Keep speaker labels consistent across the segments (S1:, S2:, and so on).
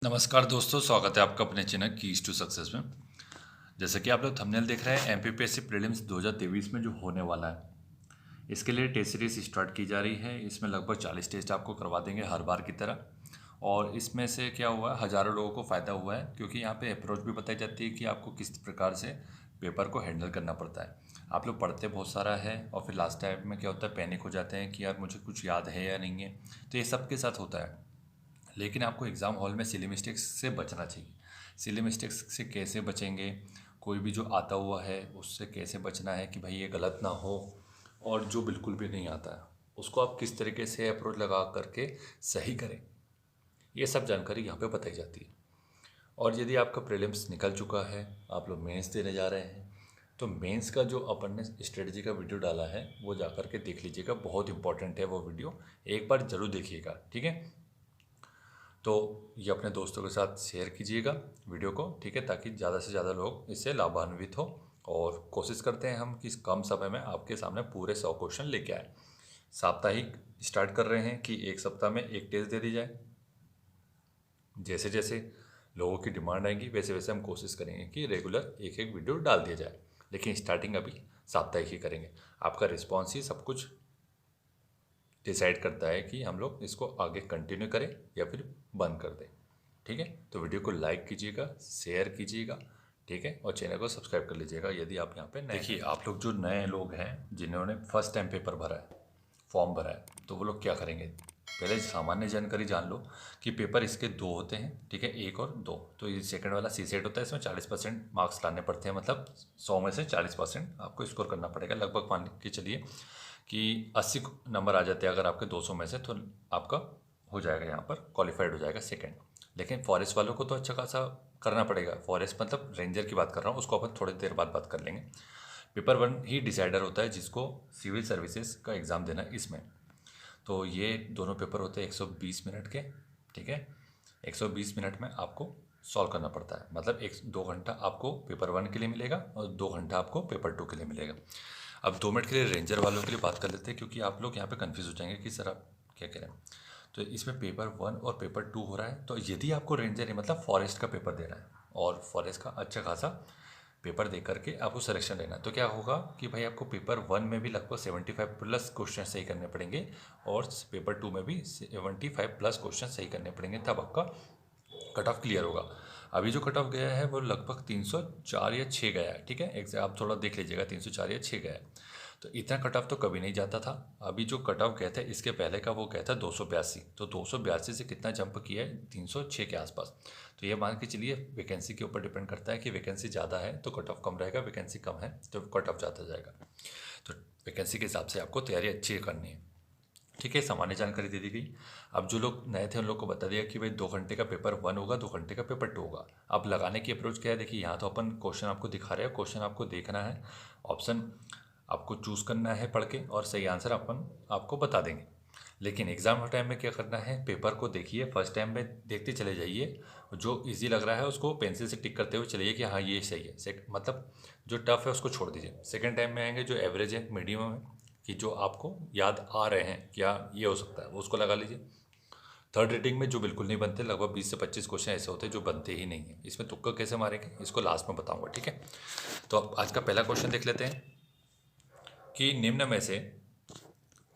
S1: नमस्कार दोस्तों, स्वागत है आपका अपने चैनल कीज टू सक्सेस में। जैसा कि आप लोग थंबनेल देख रहे हैं, एमपीपीएससी प्रीलिम्स 2023 में जो होने वाला है, इसके लिए टेस्ट सीरीज स्टार्ट की जा रही है। इसमें लगभग 40 टेस्ट आपको करवा देंगे हर बार की तरह। और इसमें से क्या हुआ, हज़ारों लोगों को फ़ायदा हुआ है, क्योंकि यहाँ पे अप्रोच भी बताई जाती है कि आपको किस प्रकार से पेपर को हैंडल करना पड़ता है। आप लोग पढ़ते बहुत सारा है और फिर लास्ट टाइम में क्या होता है, पैनिक हो जाते हैं कि यार मुझे कुछ याद है या नहीं है। तो ये सबके साथ होता है, लेकिन आपको एग्ज़ाम हॉल में सिली मिस्टेक्स से बचना चाहिए। सिली मिस्टेक्स से कैसे बचेंगे, कोई भी जो आता हुआ है उससे कैसे बचना है कि भाई ये गलत ना हो, और जो बिल्कुल भी नहीं आता है उसको आप किस तरीके से अप्रोच लगा करके सही करें, ये सब जानकारी यहाँ पे बताई जाती है। और यदि आपका प्रीलिम्स निकल चुका है, आप लोग मेंस देने जा रहे हैं, तो मेंस का जो अपन ने स्ट्रेटजी का वीडियो डाला है वो जा कर के देख लीजिएगा। बहुत इंपॉर्टेंट है वो वीडियो, एक बार ज़रूर देखिएगा, ठीक है। तो ये अपने दोस्तों के साथ शेयर कीजिएगा वीडियो को, ठीक है, ताकि ज़्यादा से ज़्यादा लोग इससे लाभान्वित हो। और कोशिश करते हैं हम कि इस कम समय में आपके सामने पूरे 100 क्वेश्चन लेके आए। साप्ताहिक स्टार्ट कर रहे हैं कि एक सप्ताह में एक टेस्ट दे दी जाए। जैसे जैसे लोगों की डिमांड आएगी वैसे वैसे हम कोशिश करेंगे कि रेगुलर एक एक वीडियो डाल दिया जाए, लेकिन स्टार्टिंग अभी साप्ताहिक ही करेंगे। आपका रिस्पॉन्स ही सब कुछ डिसाइड करता है कि हम लोग इसको आगे कंटिन्यू करें या फिर बंद कर दें, ठीक है। तो वीडियो को लाइक कीजिएगा, शेयर कीजिएगा, ठीक है, और चैनल को सब्सक्राइब कर लीजिएगा यदि आप यहाँ पे नए। देखिए, आप लोग जो नए लोग हैं जिन्होंने फर्स्ट टाइम पेपर भरा है, फॉर्म भरा है, तो वो लोग क्या करेंगे, पहले सामान्य जानकारी जान लो कि पेपर इसके दो होते हैं, ठीक है, एक और दो। तो ये सेकंड वाला सी सेट होता है, इसमें 40% मार्क्स लाने पड़ते हैं, मतलब 100 में से 40% आपको स्कोर करना पड़ेगा। लगभग मान के चलिए कि 80 नंबर आ जाते हैं अगर आपके 200 में से, तो आपका हो जाएगा यहाँ पर क्वालिफाइड हो जाएगा सेकंड। लेकिन फॉरेस्ट वालों को तो अच्छा खासा करना पड़ेगा। फॉरेस्ट मतलब रेंजर की बात कर रहा हूँ, उसको अपन थोड़ी देर बाद बात कर लेंगे। पेपर 1 ही डिसाइडर होता है जिसको सिविल सर्विसेज का एग्ज़ाम देना है इसमें। तो ये दोनों पेपर होते हैं 120 मिनट के, ठीक है। 120 मिनट में आपको सॉल्व करना पड़ता है, मतलब 1-2 घंटा आपको पेपर 1 के लिए मिलेगा और 2 घंटा आपको पेपर 2 के लिए मिलेगा। अब 2 मिनट के लिए रेंजर वालों के लिए बात कर लेते हैं, क्योंकि आप लोग यहाँ पे कंफ्यूज हो जाएंगे कि सर आप क्या कह रहे हैं। तो इसमें पेपर 1 और पेपर 2 हो रहा है। तो यदि आपको रेंजर है, मतलब फॉरेस्ट का पेपर देना है और फॉरेस्ट का अच्छा खासा पेपर दे करके आपको सिलेक्शन लेना है, तो क्या होगा कि भाई आपको पेपर 1 में भी लगभग 75+ क्वेश्चन सही करने पड़ेंगे और पेपर 2 में भी 75+ क्वेश्चन सही करने पड़ेंगे, तब आपका कट ऑफ क्लियर होगा। अभी जो कट ऑफ गया है वो लगभग 304 या 6 गया है, ठीक है। एग्जाम आप थोड़ा देख लीजिएगा, 304 या 6 गया है। तो इतना कट ऑफ तो कभी नहीं जाता था। अभी जो कट ऑफ गया था इसके पहले का वो गया था 282। तो 282 से कितना जंप किया है, 306 के आसपास। तो ये मान के चलिए वैकेंसी के ऊपर डिपेंड करता है कि वैकेंसी ज़्यादा है तो कट ऑफ कम रहेगा, वैकेंसी कम है तो कट ऑफ ज़्यादा जाएगा। तो वैकेंसी के हिसाब से आपको तैयारी अच्छी करनी है, ठीक है। सामान्य जानकारी दे दी गई। अब जो लोग नए थे उन लोग को बता दिया कि भाई 2 घंटे का पेपर 1 होगा, 2 घंटे का पेपर 2 होगा। अब लगाने की अप्रोच क्या है, देखिए यहाँ तो अपन क्वेश्चन आपको दिखा रहे हैं, क्वेश्चन आपको देखना है, ऑप्शन आपको चूज़ करना है पढ़ के, और सही आंसर अपन आपको बता देंगे। लेकिन एग्ज़ाम टाइम में क्या करना है, पेपर को देखिए, फर्स्ट टाइम में देखते चले जाइए, जो इजी लग रहा है उसको पेंसिल से टिक करते हुए चलिए कि हाँ ये सही है। मतलब जो टफ है उसको छोड़ दीजिए। सेकंड टाइम में आएंगे जो एवरेज है, मीडियम है, कि जो आपको याद आ रहे हैं क्या ये हो सकता है, वो उसको लगा लीजिए। थर्ड रेटिंग में जो बिल्कुल नहीं बनते, लगभग 20 से 25 क्वेश्चन ऐसे होते हैं जो बनते ही नहीं है। इसमें तुक्का कैसे मारेंगे इसको लास्ट में बताऊंगा, ठीक है। तो अब आज का पहला क्वेश्चन देख लेते हैं कि निम्न में से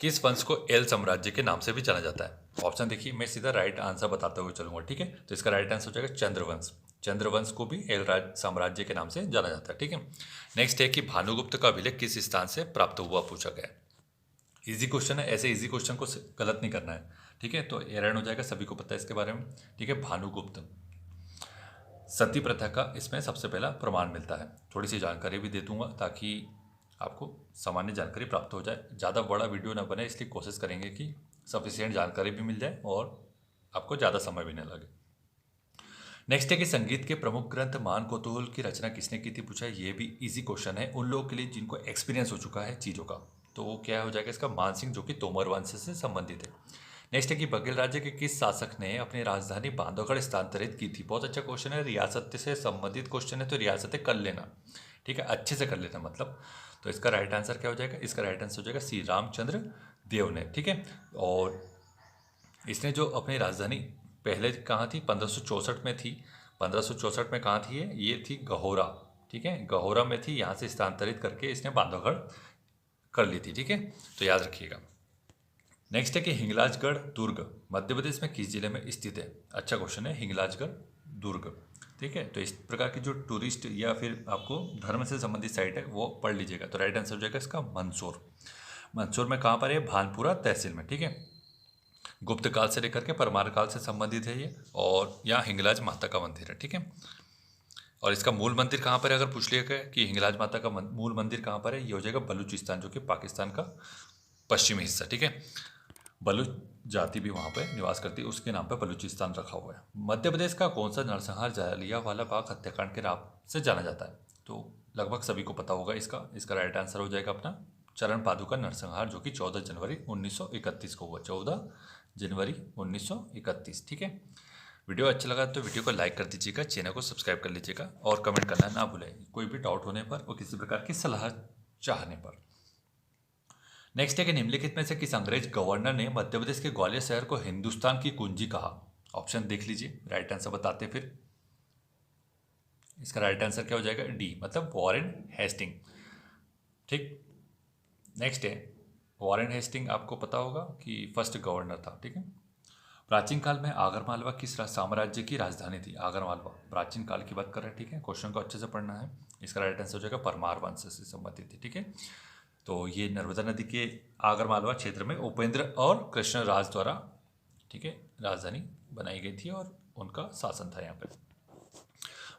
S1: किस वंश को एल साम्राज्य के नाम से भी जाना जाता है। ऑप्शन देखिए, मैं सीधा राइट आंसर बताते हुए चलूंगा, ठीक है। तो इसका राइट आंसर हो जाएगा चंद्रवंश। चंद्रवंश को भी एल साम्राज्य के नाम से जाना जाता है, ठीक है। नेक्स्ट है कि भानुगुप्त का अभिलेख किस स्थान से प्राप्त हुआ, पूछा गया है। इजी क्वेश्चन है, ऐसे इजी क्वेश्चन को गलत नहीं करना है, ठीक है। तो एरन हो जाएगा, सभी को पता है इसके बारे में, ठीक है। भानुगुप्त, सती प्रथा का इसमें सबसे पहला प्रमाण मिलता है। थोड़ी सी जानकारी भी दे दूंगा ताकि आपको सामान्य जानकारी प्राप्त हो जाए। ज़्यादा बड़ा वीडियो ना बने, इसलिए कोशिश करेंगे कि सफिशिएंट जानकारी भी मिल जाए और आपको ज़्यादा समय भी न लगे। नेक्स्ट है कि संगीत के प्रमुख ग्रंथ मान कौतूहल की रचना किसने की थी, पूछा है। ये भी इजी क्वेश्चन है उन लोगों के लिए जिनको एक्सपीरियंस हो चुका है चीज़ों का। तो वो क्या हो जाएगा इसका, मान सिंह, जो कि तोमर वंश से संबंधित है। नेक्स्ट है कि बघेल राज्य के किस शासक ने अपनी राजधानी बांधवगढ़ स्थानांतरित की थी। बहुत अच्छा क्वेश्चन है, रियासत से संबंधित क्वेश्चन है तो रियासतें कर लेना, ठीक है, अच्छे से कर लेना मतलब। तो इसका राइट आंसर क्या हो जाएगा, इसका राइट आंसर हो जाएगा श्री रामचंद्र देव ने, ठीक है। और इसने जो अपनी राजधानी पहले कहाँ थी, 1564 में थी। 1564 में कहाँ थी ये थी गहोरा, ठीक है, गहोरा में थी। यहाँ से स्थानांतरित करके इसने बांधवगढ़ कर ली थी, ठीक है, तो याद रखिएगा। नेक्स्ट है कि हिंगलाजगढ़ दुर्ग मध्य प्रदेश में किस जिले में स्थित है। अच्छा क्वेश्चन है, हिंगलाजगढ़ दुर्ग, ठीक है। तो इस प्रकार की जो टूरिस्ट या फिर आपको धर्म से संबंधित साइट है वो पढ़ लीजिएगा। तो राइट आंसर हो जाएगा इसका मंदसौर। मंदसौर में कहाँ पर है, भानपुरा तहसील में, ठीक है। गुप्त काल से लेकर के परमार काल से संबंधित है ये, और यहाँ हिंगलाज माता का मंदिर है, ठीक है। और इसका मूल मंदिर कहाँ पर है, अगर पूछ लिया गया कि हिंगलाज माता का मूल मंदिर कहाँ पर है, ये हो जाएगा बलूचिस्तान, जो कि पाकिस्तान का पश्चिमी हिस्सा, ठीक है। बलूच जाति भी वहाँ पे निवास करती है, उसके नाम पे बलूचिस्तान रखा हुआ है। मध्य प्रदेश का कौन सा नरसंहार जलियांवाला बाग हत्याकांड के नाम से जाना जाता है, तो लगभग सभी को पता होगा इसका राइट आंसर हो जाएगा अपना चरण पादुका नरसंहार, जो कि 14 जनवरी 1931 को हुआ, 14 जनवरी 1931, ठीक है। वीडियो अच्छा लगा तो वीडियो को लाइक कर दीजिएगा, चैनल को सब्सक्राइब कर लीजिएगा और कमेंट करना ना भूलें कोई भी डाउट होने पर और किसी प्रकार की सलाह चाहने पर। नेक्स्ट है कि निम्नलिखित में से किस अंग्रेज गवर्नर ने मध्य प्रदेश के ग्वालियर शहर को हिंदुस्तान की कुंजी कहा। ऑप्शन देख लीजिए, राइट आंसर बताते फिर। इसका राइट आंसर क्या हो जाएगा, डी, मतलब वॉरेन हेस्टिंग, ठीक। नेक्स्ट है, वॉरेन हेस्टिंग आपको पता होगा कि फर्स्ट गवर्नर था, ठीक है। प्राचीन काल में आगरमालवा किस साम्राज्य की राजधानी थी। आगरमालवा प्राचीन काल की बात कर रहे हैं, ठीक है। क्वेश्चन को अच्छे से पढ़ना है। इसका राइट आंसर हो जाएगा परमार वंश से संबंधित थी, ठीक है। तो ये नर्मदा नदी के आगरमालवा क्षेत्र में उपेंद्र और कृष्णराज द्वारा, ठीक है, राजधानी बनाई गई थी और उनका शासन था यहाँ पे।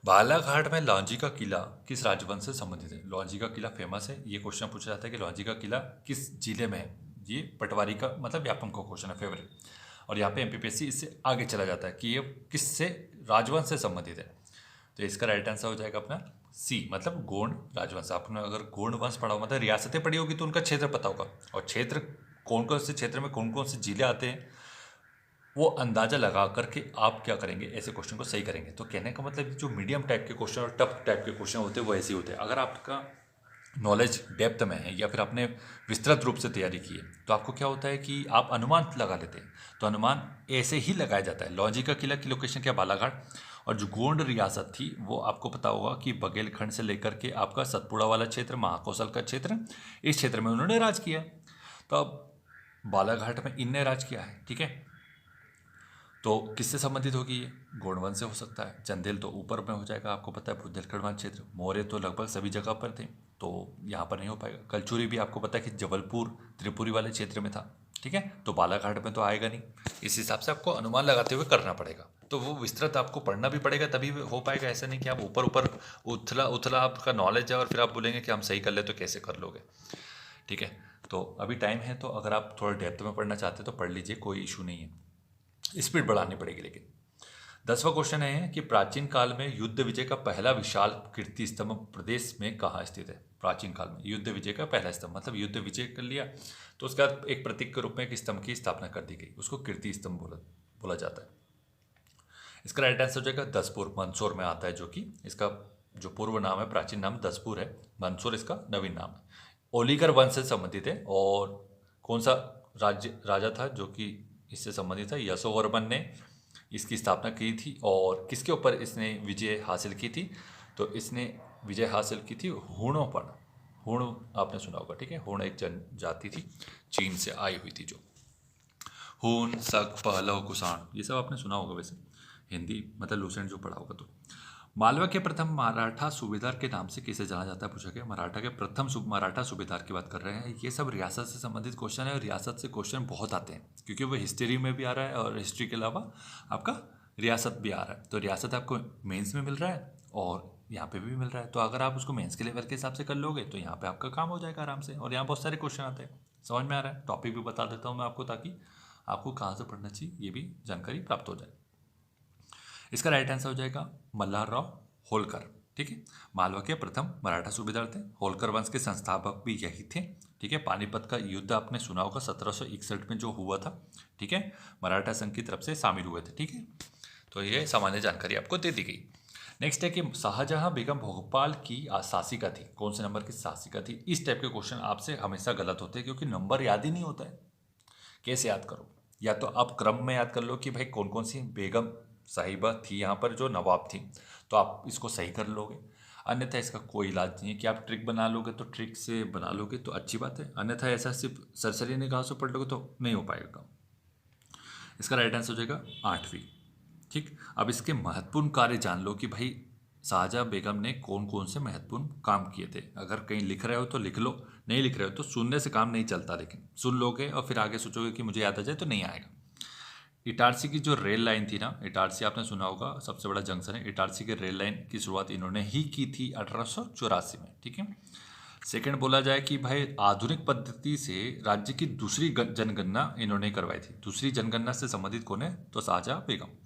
S1: बालाघाट में लौंजी का किला किस राजवंश से संबंधित है। लौंजी का किला फेमस है, ये क्वेश्चन पूछा जाता है कि लौंजी का किला किस जिले में है। ये पटवारी का मतलब व्यापम का क्वेश्चन है, फेवरेट। और यहाँ पे एमपीपीएससी इससे आगे चला जाता है कि ये किससे राजवंश से संबंधित है। तो इसका राइट आंसर हो जाएगा अपना सी, मतलब गोंड राजवंश। आपने अगर गोंड वंश पढ़ा हो, मतलब रियासतें पढ़ी होगी, तो उनका क्षेत्र पता होगा, और क्षेत्र कौन कौन से क्षेत्र में कौन कौन से जिले आते हैं वो अंदाजा लगा करके आप क्या करेंगे, ऐसे क्वेश्चन को सही करेंगे। तो कहने का मतलब जो मीडियम टाइप के क्वेश्चन और टफ टाइप के क्वेश्चन होते हैं वो ऐसे ही होते हैं। अगर आपका नॉलेज डेप्थ में है या फिर आपने विस्तृत रूप से तैयारी की है, तो आपको क्या होता है कि आप अनुमान लगा लेते हैं। तो अनुमान ऐसे ही लगाया जाता है। लौंजी का किला की लोकेशन क्या, बालाघाट। और जो गोंड रियासत थी वो आपको पता होगा कि बघेलखंड से लेकर के आपका सतपुड़ा वाला क्षेत्र, महाकौशल का क्षेत्र, इस क्षेत्र में उन्होंने राज किया। तो अब बालाघाट में इनने राज किया है, ठीक है। तो किससे संबंधित होगी ये, गोंडवंश से हो सकता है। चंदेल तो ऊपर में हो जाएगा, आपको पता है बुंदेलखंड क्षेत्र। मौर्य तो लगभग सभी जगह पर थे, तो यहाँ पर नहीं हो पाएगा। कलचुरी भी आपको पता है कि जबलपुर त्रिपुरी वाले क्षेत्र में था, ठीक है। तो बालाघाट में तो आएगा नहीं। इस हिसाब से आपको अनुमान लगाते हुए करना पड़ेगा। तो वो विस्तृत आपको पढ़ना भी पड़ेगा, तभी हो पाएगा। ऐसा नहीं कि आप ऊपर ऊपर उथला उथला आपका नॉलेज है और फिर आप बोलेंगे कि हम सही कर ले, तो कैसे कर लोगे, ठीक है। तो अभी टाइम है, तो अगर आप थोड़ा डेप्थ में पढ़ना चाहते हैं तो पढ़ लीजिए, कोई इशू नहीं है। स्पीड बढ़ानी पड़ेगी लेकिन। 10वां क्वेश्चन है कि प्राचीन काल में युद्ध विजय का पहला विशाल कीर्ति स्तंभ प्रदेश में कहाँ स्थित है। प्राचीन काल में युद्ध विजय का पहला स्तंभ, मतलब युद्ध विजय कर लिया तो उसके बाद एक प्रतीक के रूप में एक स्तंभ की स्थापना कर दी गई, उसको कीर्ति स्तंभ बोला जाता है। इसका राइट आंसर हो जाएगा दसपुर, मंदसौर में आता है, जो कि इसका जो पूर्व नाम है, प्राचीन नाम दसपुर है, मंदसौर इसका नवीन नाम है। ओलिगर वंश से संबंधित है। और कौन सा राजा था जो कि इससे संबंधित था, यशोवर्मन ने इसकी स्थापना की थी। और किसके ऊपर इसने विजय हासिल की थी, तो इसने विजय हासिल की थी हूणों पर। हूण आपने सुना होगा, ठीक है। हूण एक जनजाति थी, चीन से आई हुई थी जो। हूण, शक, पहलव, कुषाण, ये सब आपने सुना होगा वैसे, हिंदी मतलब लूसेंट जो पढ़ा होगा। तो मालवा के प्रथम मराठा सूबेदार के नाम से किसे जाना जाता है, पूछा गया। मराठा के प्रथम मराठा सूबेदार की बात कर रहे हैं। ये सब रियासत से संबंधित क्वेश्चन है, और रियासत से क्वेश्चन बहुत आते हैं, क्योंकि वो हिस्ट्री में भी आ रहा है और हिस्ट्री के अलावा आपका रियासत भी आ रहा है। तो रियासत आपको मेंस में मिल रहा है और यहाँ पे भी मिल रहा है। तो अगर आप उसको मेंस के लेवल के हिसाब से कर लोगे तो यहाँ पे आपका काम हो जाएगा आराम से। और यहाँ बहुत सारे क्वेश्चन आते हैं, समझ में आ रहा है। टॉपिक भी बता देता हूँ मैं आपको, ताकि आपको कहाँ से पढ़ना चाहिए ये भी जानकारी प्राप्त हो जाए। इसका राइट आंसर हो जाएगा मल्हारराव होलकर, ठीक है। मालवा के प्रथम मराठा सूबेदार थे। होलकर वंश के संस्थापक भी यही थे, ठीक है। पानीपत का युद्ध आपने सुना होगा 1761 में जो हुआ था, ठीक है। मराठा संघ की तरफ से शामिल हुए थे, ठीक है। तो ये सामान्य जानकारी आपको दे दी गई। नेक्स्ट है कि शाहजहां बेगम भोपाल की शासिका थी। कौन से नंबर की शासिका थी। इस टाइप के क्वेश्चन आपसे हमेशा गलत होते हैं, क्योंकि नंबर याद ही नहीं होता है, कैसे याद करो। या तो आप क्रम में याद कर लो कि भाई कौन कौन सी बेगम साहिबा थी यहाँ पर जो नवाब थी, तो आप इसको सही कर लोगे। अन्यथा इसका कोई इलाज नहीं है कि आप ट्रिक बना लोगे तो ट्रिक से बना लोगे तो अच्छी बात है, अन्यथा ऐसा सिर्फ सरसरी निगाह से पढ़ लोगे तो नहीं हो पाएगा काम। इसका राइट आंसर हो जाएगा 8वीं। ठीक, अब इसके महत्वपूर्ण कार्य जान लो कि भाई शाहजहाँ बेगम ने कौन कौन से महत्वपूर्ण काम किए थे। अगर कहीं लिख रहे हो तो लिख लो, नहीं लिख रहे हो तो सुनने से काम नहीं चलता, लेकिन सुन लोगे और फिर आगे सोचोगे कि मुझे याद आ जाए तो नहीं आएगा। इटारसी की जो रेल लाइन थी ना, इटारसी आपने सुना होगा सबसे बड़ा जंक्शन है, इटारसी के रेल लाइन की शुरुआत इन्होंने ही की थी 1884 में। ठीक है। सेकंड बोला जाए कि भाई आधुनिक पद्धति से राज्य की दूसरी जनगणना इन्होंने करवाई थी। दूसरी जनगणना से संबंधित कौन है, तो शाहजहाँ बेगम।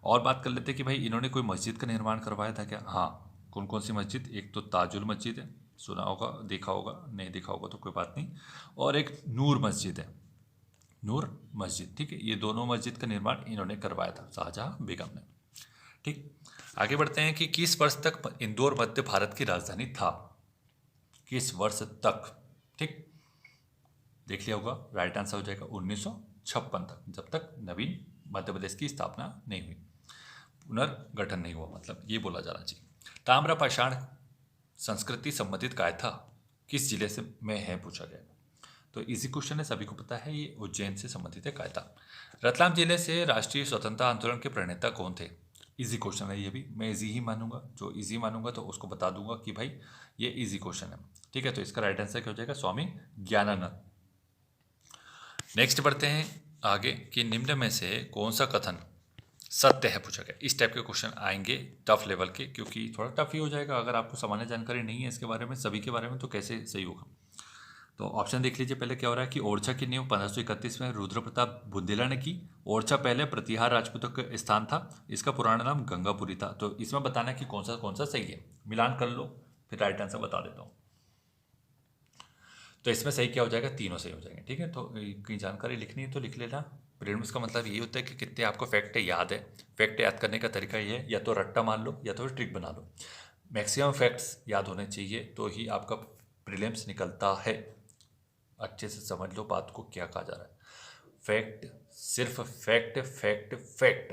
S1: और बात कर लेते हैं कि भाई इन्होंने कोई मस्जिद का निर्माण करवाया था क्या। हाँ, कौन कौन सी मस्जिद, एक तो ताजुल मस्जिद है, सुना होगा, देखा होगा, नहीं देखा होगा तो कोई बात नहीं, और एक नूर मस्जिद है, नूर मस्जिद। ठीक है, ये दोनों मस्जिद का निर्माण इन्होंने करवाया था शाहजहाँ बेगम ने। ठीक, आगे बढ़ते हैं कि किस वर्ष तक इंदौर मध्य भारत की राजधानी था, किस वर्ष तक। ठीक, देख लिया होगा, राइट आंसर हो जाएगा 1956 तक, जब तक नवीन मध्य प्रदेश की स्थापना नहीं हुई, पुनर्गठन नहीं हुआ, मतलब ये बोला जाना चाहिए। ताम्र पाषाण संस्कृति संबंधित काय था, किस जिले से में है पूछा गया, तो इजी क्वेश्चन है, सभी को पता है, ये उज्जैन से संबंधित है कायता। रतलाम जिले से राष्ट्रीय स्वतंत्रता आंदोलन के प्रणेता कौन थे, इजी क्वेश्चन है, ये भी मैं इजी ही मानूंगा, जो इजी मानूंगा तो उसको बता दूंगा कि भाई ये इजी क्वेश्चन है। ठीक है, तो इसका राइट आंसर क्या हो जाएगा, स्वामी ज्ञानानंद। नेक्स्ट बढ़ते हैं आगे कि निम्न में से कौन सा कथन सत्य है पूछा गया। इस टाइप के क्वेश्चन आएंगे टफ लेवल के, क्योंकि थोड़ा टफ ही हो जाएगा, अगर आपको सामान्य जानकारी नहीं है इसके बारे में, सभी के बारे में, तो कैसे सही होगा। तो ऑप्शन देख लीजिए पहले क्या हो रहा है कि ओरछा की नींव 1531 में रुद्र प्रताप बुंदेला ने की। ओरछा पहले प्रतिहार राजपूतों का स्थान था, इसका पुराना नाम गंगापुरी था। तो इसमें बताना कि कौन सा सही है, मिलान कर लो फिर राइट आंसर बता देता हूँ। तो इसमें सही क्या हो जाएगा, तीनों सही हो जाएंगे। ठीक है, तो कहीं जानकारी लिखनी है तो लिख लेना। प्रीलिम्स का मतलब ये होता है कि कितने आपको फैक्ट याद है। फैक्ट याद करने का तरीका ये है, या तो रट्टा मान लो या तो ट्रिक बना लो। मैक्सिमम फैक्ट्स याद होने चाहिए तो ही आपका प्रीलिम्स निकलता है। अच्छे से समझ लो बात को क्या कहा जा रहा है। फैक्ट, सिर्फ फैक्ट फैक्ट फैक्ट।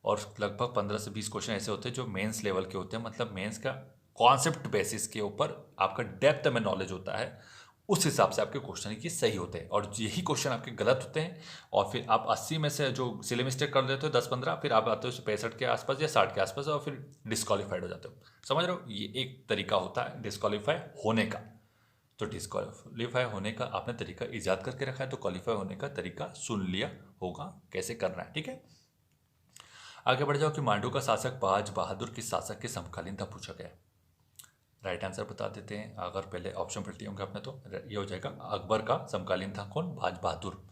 S1: और लगभग 15 से 20 क्वेश्चन ऐसे होते हैं जो मेंस लेवल के होते हैं, मतलब मेंस का कॉन्सेप्ट बेसिस के ऊपर आपका डेप्थ में नॉलेज होता है, उस हिसाब से आपके क्वेश्चन की सही होते हैं। और यही क्वेश्चन आपके गलत होते हैं और फिर आप 80 में से जो सिले मिस्टेक कर देते हो 10-15, फिर आप आते हो 65 के आसपास या 60 के आसपास और फिर डिस्क्वालीफाइड हो जाते हो। समझ रहे हो, ये एक तरीका होता है डिस्क्वालीफाई होने का। तो डिस्क्वालीफाई होने का आपने तरीका ईजाद करके रखा है, तो क्वालिफाई होने का तरीका सुन लिया होगा कैसे करना है। ठीक है, आगे बढ़ जाओ कि मांडू का शासक बाज बहादुर किस शासक के समकालीन था पूछा गया। राइट आंसर बता देते हैं, अगर पहले ऑप्शन पढ़ लिए होंगे आपने तो ये हो जाएगा अकबर का समकालीन था कौन, बाज बहादुर।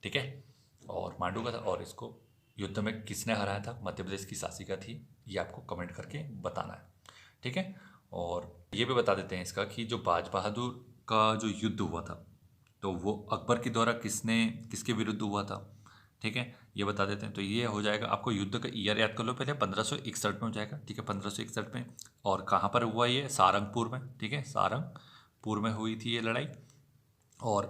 S1: ठीक है, और मांडू का था, और इसको युद्ध में किसने हराया था, मध्य प्रदेश की शासिका थी, ये आपको कमेंट करके बताना है। ठीक है, और ये भी बता देते हैं इसका कि जो बाज बहादुर का जो युद्ध हुआ था तो वो अकबर के द्वारा किसके विरुद्ध हुआ था। ठीक है, ये बता देते हैं। तो ये हो जाएगा, आपको युद्ध का ईयर याद कर लो पहले, 1561 में हो जाएगा। ठीक है, 1561 में, और कहाँ पर हुआ ये, सारंगपुर में। ठीक है, सारंगपुर में हुई थी ये लड़ाई। और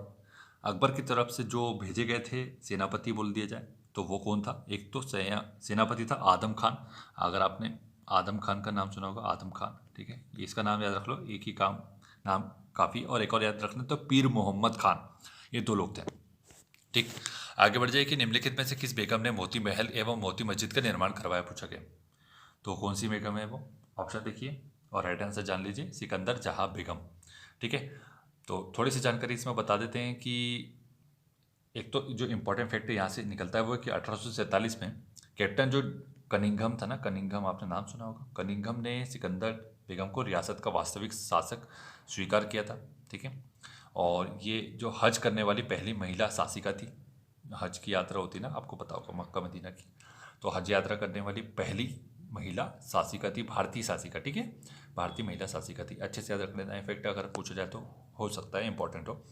S1: अकबर की तरफ से जो भेजे गए थे सेनापति बोल दिया जाए तो वो कौन था, एक तो सेनापति था आदम खान। अगर आपने आदम खान का नाम सुना होगा, आदम खान। ठीक है, ये इसका नाम याद रख लो, एक ही काम नाम काफ़ी। और एक और याद रखना, तो पीर मोहम्मद खान, ये दो लोग थे। ठीक, आगे बढ़ जाए कि निम्नलिखित में से किस बेगम ने मोती महल एवं मोती मस्जिद का निर्माण करवाया पूछा गया। तो कौन सी बेगम है वो, ऑप्शन देखिए और राइट आंसर जान लीजिए, सिकंदर जहां बेगम। ठीक है, तो थोड़ी सी जानकारी इसमें बता देते हैं कि एक तो जो इम्पोर्टेंट फैक्ट यहाँ से निकलता है वो है कि 1847 में कैप्टन जो कनिंघम था ना, कनिंघम आपने नाम सुना होगा, कनिंघम ने सिकंदर बेगम को रियासत का वास्तविक शासक स्वीकार किया था। ठीक है, और ये जो हज करने वाली पहली महिला शासिका थी। हज की यात्रा होती ना, आपको पता होगा मक्का मदीना की, तो हज यात्रा करने वाली पहली महिला शासिका थी, भारतीय शासिका। ठीक है, भारतीय महिला शासिका थी, अच्छे से याद रख लेना। इनफैक्ट अगर पूछा जाए तो हो सकता है इंपॉर्टेंट हो।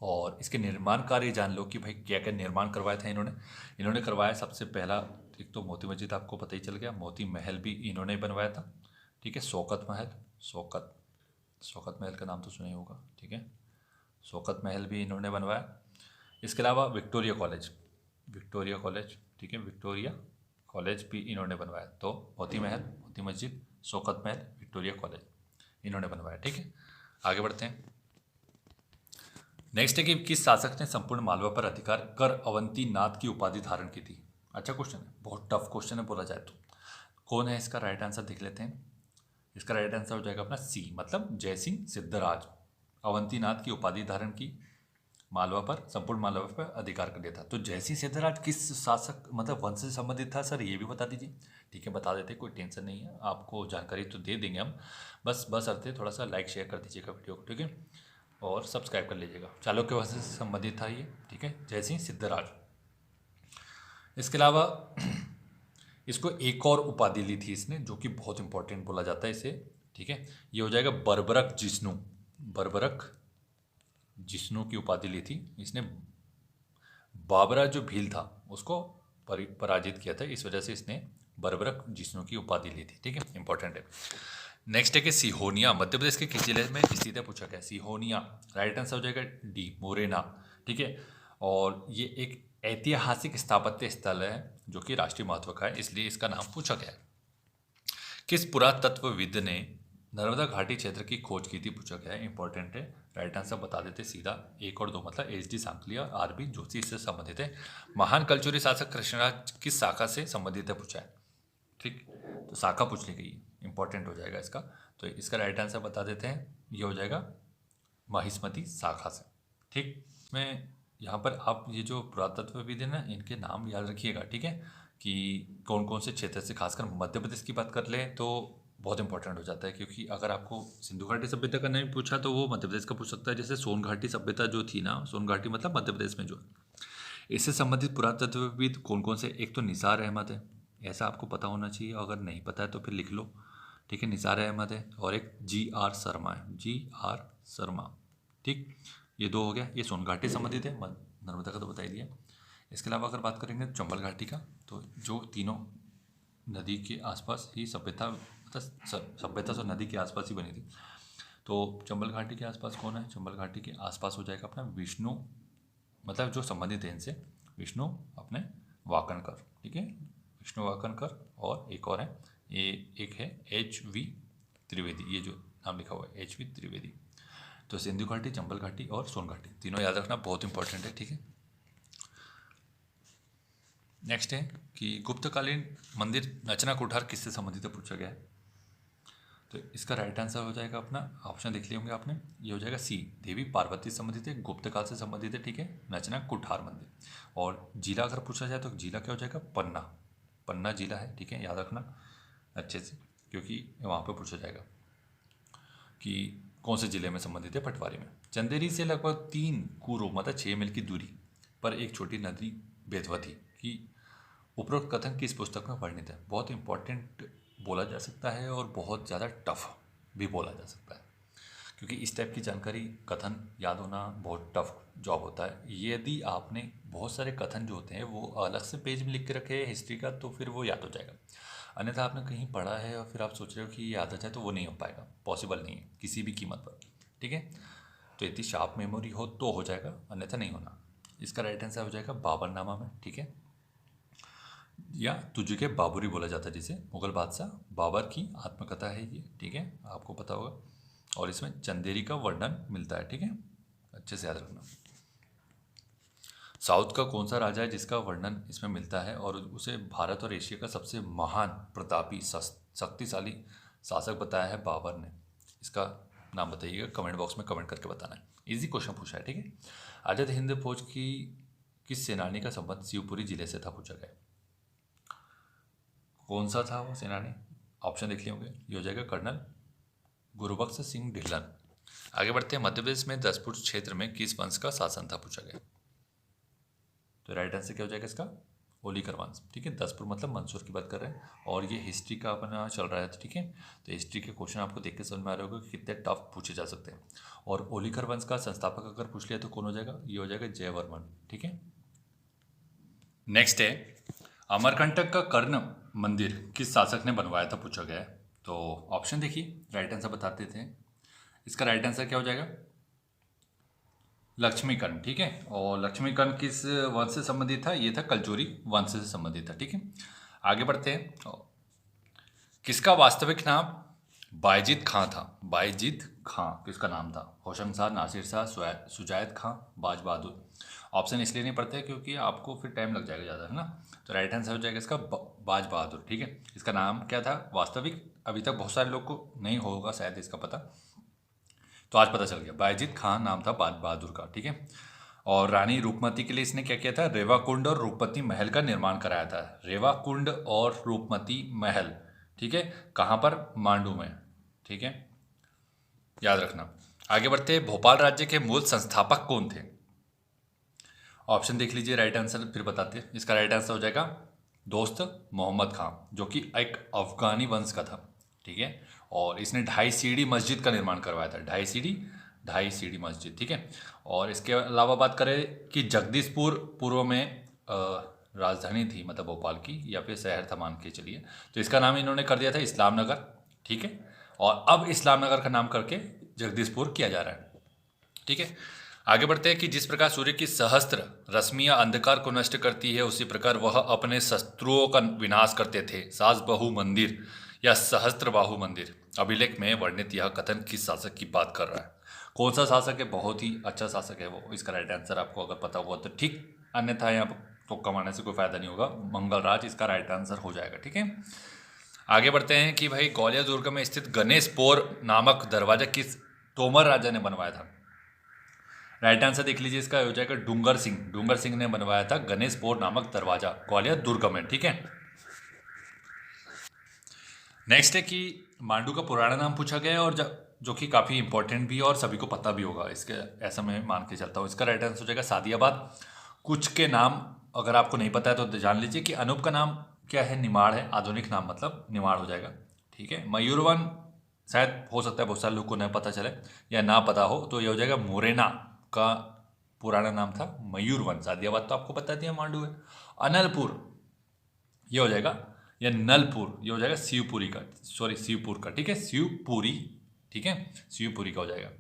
S1: और इसके निर्माण कार्य जान लो कि भाई क्या क्या निर्माण करवाया था इन्होंने करवाया। सबसे पहला एक तो मोती मस्जिद आपको पता ही चल गया, मोती महल भी इन्होंने बनवाया था। ठीक है, शौकत महल, शौकत महल का नाम तो सुना ही होगा। ठीक है, शौकत महल भी इन्होंने बनवाया। इसके अलावा विक्टोरिया कॉलेज, विक्टोरिया कॉलेज, ठीक है, विक्टोरिया कॉलेज भी इन्होंने बनवाया। तो मोती महल, मोती मस्जिद, शौकत महल, विक्टोरिया कॉलेज इन्होंने बनवाया। ठीक है, आगे बढ़ते हैं। नेक्स्ट है कि किस शासक ने संपूर्ण मालवा पर अधिकार कर अवंती नाथ की उपाधि धारण की थी। अच्छा क्वेश्चन है, बहुत टफ क्वेश्चन है बोला जाए तो। कौन है इसका राइट आंसर देख लेते हैं। इसका राइट आंसर हो जाएगा अपना सी, मतलब जयसिंह सिद्धराज। अवंतीनाथ की उपाधि धारण की, मालवा पर, संपूर्ण मालवा पर अधिकार कर लिया था। तो जयसिंह सिद्धराज किस शासक मतलब वंश से संबंधित था सर, ये भी बता दीजिए। ठीक है, बता देते, कोई टेंशन नहीं है, आपको जानकारी तो दे देंगे हम। बस अर्थ थोड़ा सा लाइक शेयर कर दीजिएगा वीडियो को, ठीक है, और सब्सक्राइब कर लीजिएगा। चालुक्य वंश से संबंधित था ये, ठीक है, जयसिंह सिद्धराज। इसके अलावा इसको एक और उपाधि ली थी इसने, जो कि बहुत इंपॉर्टेंट बोला जाता है इसे। ठीक है, ये हो जाएगा बर्बरक जिष्णु, बर्बरक जिष्णु की उपाधि ली थी इसने। बाबरा जो भील था उसको पराजित किया था, इस वजह से इसने बर्बरक जिष्णु की उपाधि ली थी। ठीक है, इंपॉर्टेंट है। नेक्स्ट है कि सिहोनिया मध्य प्रदेश के किस जिले में स्थित है, पूछा गया। सिहोनिया राइट आंसर हो जाएगा डी, मोरेना। ठीक है, और ये एक ऐतिहासिक स्थापत्य स्थल है जो कि राष्ट्रीय महत्व का है, इसलिए इसका नाम पूछा गया है। किस पुरातत्वविद ने नर्मदा घाटी क्षेत्र की खोज की थी, पूछा गया है, इंपॉर्टेंट है। राइट आंसर बता देते सीधा, 1 और 2, मतलब एच.डी. सांकलिया, आर.बी. जोशी इससे संबंधित है। महान कलचुरी शासक कृष्णराज किस शाखा से संबंधित है, पूछा है। ठीक, तो शाखा पूछ ली गई, इंपॉर्टेंट हो जाएगा इसका। तो इसका राइट आंसर बता देते हैं, ये हो जाएगा महिष्मती शाखा से। ठीक, मैं यहाँ पर आप ये जो पुरातत्वविद है ना, इनके नाम याद रखिएगा। ठीक है, कि कौन कौन से क्षेत्र से, खासकर मध्य प्रदेश की बात कर लें तो बहुत इंपॉर्टेंट हो जाता है, क्योंकि अगर आपको सिंधु घाटी सभ्यता का नहीं पूछा तो वो मध्य प्रदेश का पूछ सकता है। जैसे सोन घाटी सभ्यता जो थी ना, सोन घाटी मतलब मध्य प्रदेश में जो है, इससे संबंधित पुरातत्वविद कौन कौन से, एक तो निसार अहमद है, ऐसा आपको पता होना चाहिए, अगर नहीं पता है तो फिर लिख लो। ठीक है, निसार अहमद है, और एक जी.आर. शर्मा है, जी.आर. शर्मा। ठीक, ये 2 हो गया, ये सोन घाटी संबंधित है, नर्मदा का तो बता ही दिया। इसके अलावा अगर बात करेंगे चंबल घाटी का, तो जो तीनों नदी के आसपास ही सभ्यता, मतलब सभ्यता तो नदी के आसपास ही बनी थी। तो चंबल घाटी के आसपास कौन है, चंबल घाटी के आसपास हो जाएगा अपना विष्णु, मतलब जो संबंधित है इनसे, विष्णु अपने वाकनकर। ठीक है, विष्णु वाकनकर, और एक और है, ये एक है H.V. त्रिवेदी, ये जो नाम लिखा हुआ है H.V. त्रिवेदी। तो सिंधु घाटी, चंबल घाटी और सोन घाटी तीनों याद रखना, बहुत इंपॉर्टेंट है। ठीक है, नेक्स्ट है कि गुप्तकालीन मंदिर नचना कुठार किससे संबंधित है, पूछा गया है। तो इसका राइट आंसर हो जाएगा अपना, ऑप्शन देख लिए होंगे आपने, ये हो जाएगा सी, देवी पार्वती से संबंधित है, गुप्त काल से संबंधित है। ठीक है, नचना कुठार मंदिर। और जिला अगर पूछा जाए तो जिला क्या हो जाएगा, पन्ना, पन्ना जिला है। ठीक है, याद रखना अच्छे से, क्योंकि वहाँ पर पूछा जाएगा कि कौन से जिले में संबंधित है, पटवारी में। चंदेरी से लगभग 3 कूरो मतलब 6 मील की दूरी पर एक छोटी नदी बेतवती की उपरोक्त कथन किस पुस्तक में वर्णित है। बहुत इंपॉर्टेंट बोला जा सकता है और बहुत ज़्यादा टफ भी बोला जा सकता है, क्योंकि इस टाइप की जानकारी, कथन याद होना बहुत टफ जॉब होता है। यदि आपने बहुत सारे कथन जो होते हैं वो अलग से पेज में लिख के रखे हैं हिस्ट्री का, तो फिर वो याद हो जाएगा। अन्यथा आपने कहीं पढ़ा है और फिर आप सोच रहे हो कि याद आ जाए, तो वो नहीं हो पाएगा, पॉसिबल नहीं है किसी भी कीमत पर। ठीक है, तो इतनी शार्प मेमोरी हो तो हो जाएगा, अन्यथा नहीं होना। इसका राइट आंसर हो जाएगा बाबरनामा में। ठीक है, या तुझे के बाबुरी बोला जाता है, जिसे मुगल बादशाह बाबर की आत्मकथा है ये। ठीक है, आपको पता होगा, और इसमें चंदेरी का वर्णन मिलता है। ठीक है, अच्छे से याद रखना। साउथ का कौन सा राजा है जिसका वर्णन इसमें मिलता है, और उसे भारत और एशिया का सबसे महान, प्रतापी, शक्तिशाली शासक बताया है बाबर ने। इसका नाम बताइएगा, कमेंट बॉक्स में कमेंट करके बताना है। इजी क्वेश्चन पूछा है। ठीक है, आजाद हिंद फौज की किस सेनानी का संबंध शिवपुरी जिले से था, पूछा गया। कौन सा था वो सेनानी, ऑप्शन देख लिए होंगे, ये हो जाएगा कर्नल गुरुबख्श सिंह ढिल्लन। आगे बढ़ते हैं, मध्य प्रदेश में दसपुर क्षेत्र में किस वंश का शासन था, पूछा गया। तो राइट आंसर क्या हो जाएगा इसका, होलीकर वंश। ठीक है, दसपुर मतलब मंसूर की बात कर रहे हैं, और ये हिस्ट्री का अपना चल रहा है। ठीक है, तो हिस्ट्री के क्वेश्चन आपको देख के समझ में आ रहे होगा कि कितने टफ पूछे जा सकते हैं। और होलीकर वंश का संस्थापक अगर पूछ लिया तो कौन हो जाएगा, ये हो जाएगा जयवर्मन। ठीक है, नेक्स्ट है अमरकंटक का कर्ण मंदिर किस शासक ने बनवाया था, पूछा गया है। तो ऑप्शन देखिए, राइट आंसर बताते थे। इसका राइट आंसर क्या हो जाएगा, लक्ष्मीकर्ण, ठीक है। और लक्ष्मीकर्ण किस वंश से संबंधित था? ये था कलचुरी वंश से संबंधित था, ठीक है। आगे बढ़ते हैं। किसका वास्तविक नाम बायजीत खां था? बायजीत खां किसका नाम था? होशंग शाह, नासिर शाह, सुजायद खां, बाज बहादुर। ऑप्शन इसलिए नहीं पढ़ते क्योंकि आपको फिर टाइम लग जाएगा ज़्यादा, है ना। तो राइट आंसर हो जाएगा इसका बाज बहादुर, ठीक है। इसका नाम क्या था वास्तविक? अभी तक बहुत सारे लोग को नहीं होगा शायद इसका पता, तो आज पता चल गया। बायजीत खान नाम था बाज बहादुर का, ठीक है। और रानी रूपमती के लिए इसने क्या किया था? रेवा कुंड और रूपमती महल का निर्माण कराया था। रेवा कुंड और रूपमती महल, ठीक है। कहाँ पर? मांडू में, ठीक है, याद रखना। आगे बढ़ते हैं। भोपाल राज्य के मूल संस्थापक कौन थे? ऑप्शन देख लीजिए, राइट आंसर फिर बताते हैं। इसका राइट आंसर हो जाएगा दोस्त मोहम्मद खां, जो कि एक अफगानी वंश का था, ठीक है। और इसने 2.5 सीढ़ी मस्जिद का निर्माण करवाया था। 2.5 सीढ़ी मस्जिद, ठीक है। और इसके अलावा बात करें कि जगदीशपुर पूर्व में राजधानी थी, मतलब भोपाल की, या फिर शहर था मान के चलिए, तो इसका नाम इन्होंने कर दिया था इस्लाम नगर, ठीक है। और अब इस्लाम नगर का नाम करके जगदीशपुर किया जा रहा है, ठीक है। आगे बढ़ते हैं कि जिस प्रकार सूर्य की सहस्त्र रश्मियां अंधकार को नष्ट करती है, उसी प्रकार वह अपने शत्रुओं का विनाश करते थे। सास बहु मंदिर या सहस्त्र बाहु मंदिर अभिलेख में वर्णित यह कथन किस शासक की बात कर रहा है? कौन सा शासक है? बहुत ही अच्छा शासक है वो। इसका राइट आंसर आपको अगर पता हुआ तो ठीक, अन्यथा यहाँ पर तुक्का मारने से कोई फायदा नहीं होगा। मंगलराज इसका राइट आंसर हो जाएगा, ठीक है। आगे बढ़ते हैं कि भाई ग्वालियर दुर्ग में स्थित गणेश पोर नामक दरवाजा किस तोमर राजा ने बनवाया था? राइट आंसर देख लीजिए, इसका हो जाएगा डूंगर सिंह। डूंगर सिंह ने बनवाया था गणेश पोर नामक दरवाजा ग्वालियर दुर्ग में, ठीक है। नेक्स्ट है कि मांडू का पुराना नाम पूछा गया है, और जो कि काफ़ी इंपॉर्टेंट भी है और सभी को पता भी होगा इसके, ऐसा मैं मान के चलता हूँ। इसका राइट आंसर हो जाएगा सादियाबाद। कुछ के नाम अगर आपको नहीं पता है तो जान लीजिए कि अनूप का नाम क्या है? निमाड़ है। आधुनिक नाम मतलब निमाड़ हो जाएगा, ठीक है। मयूरवन शायद हो सकता है बहुत सारे लोग को न पता चले या ना पता हो, तो ये हो जाएगा मुरैना का पुराना नाम था मयूरवन। सादियाबाद तो आपको बता दिया मांडू है। अनलपुर ये हो जाएगा, या नलपुर ये हो जाएगा शिवपुरी का, सॉरी शिवपुर का, ठीक है, शिवपुरी, ठीक है, शिवपुरी का हो जाएगा।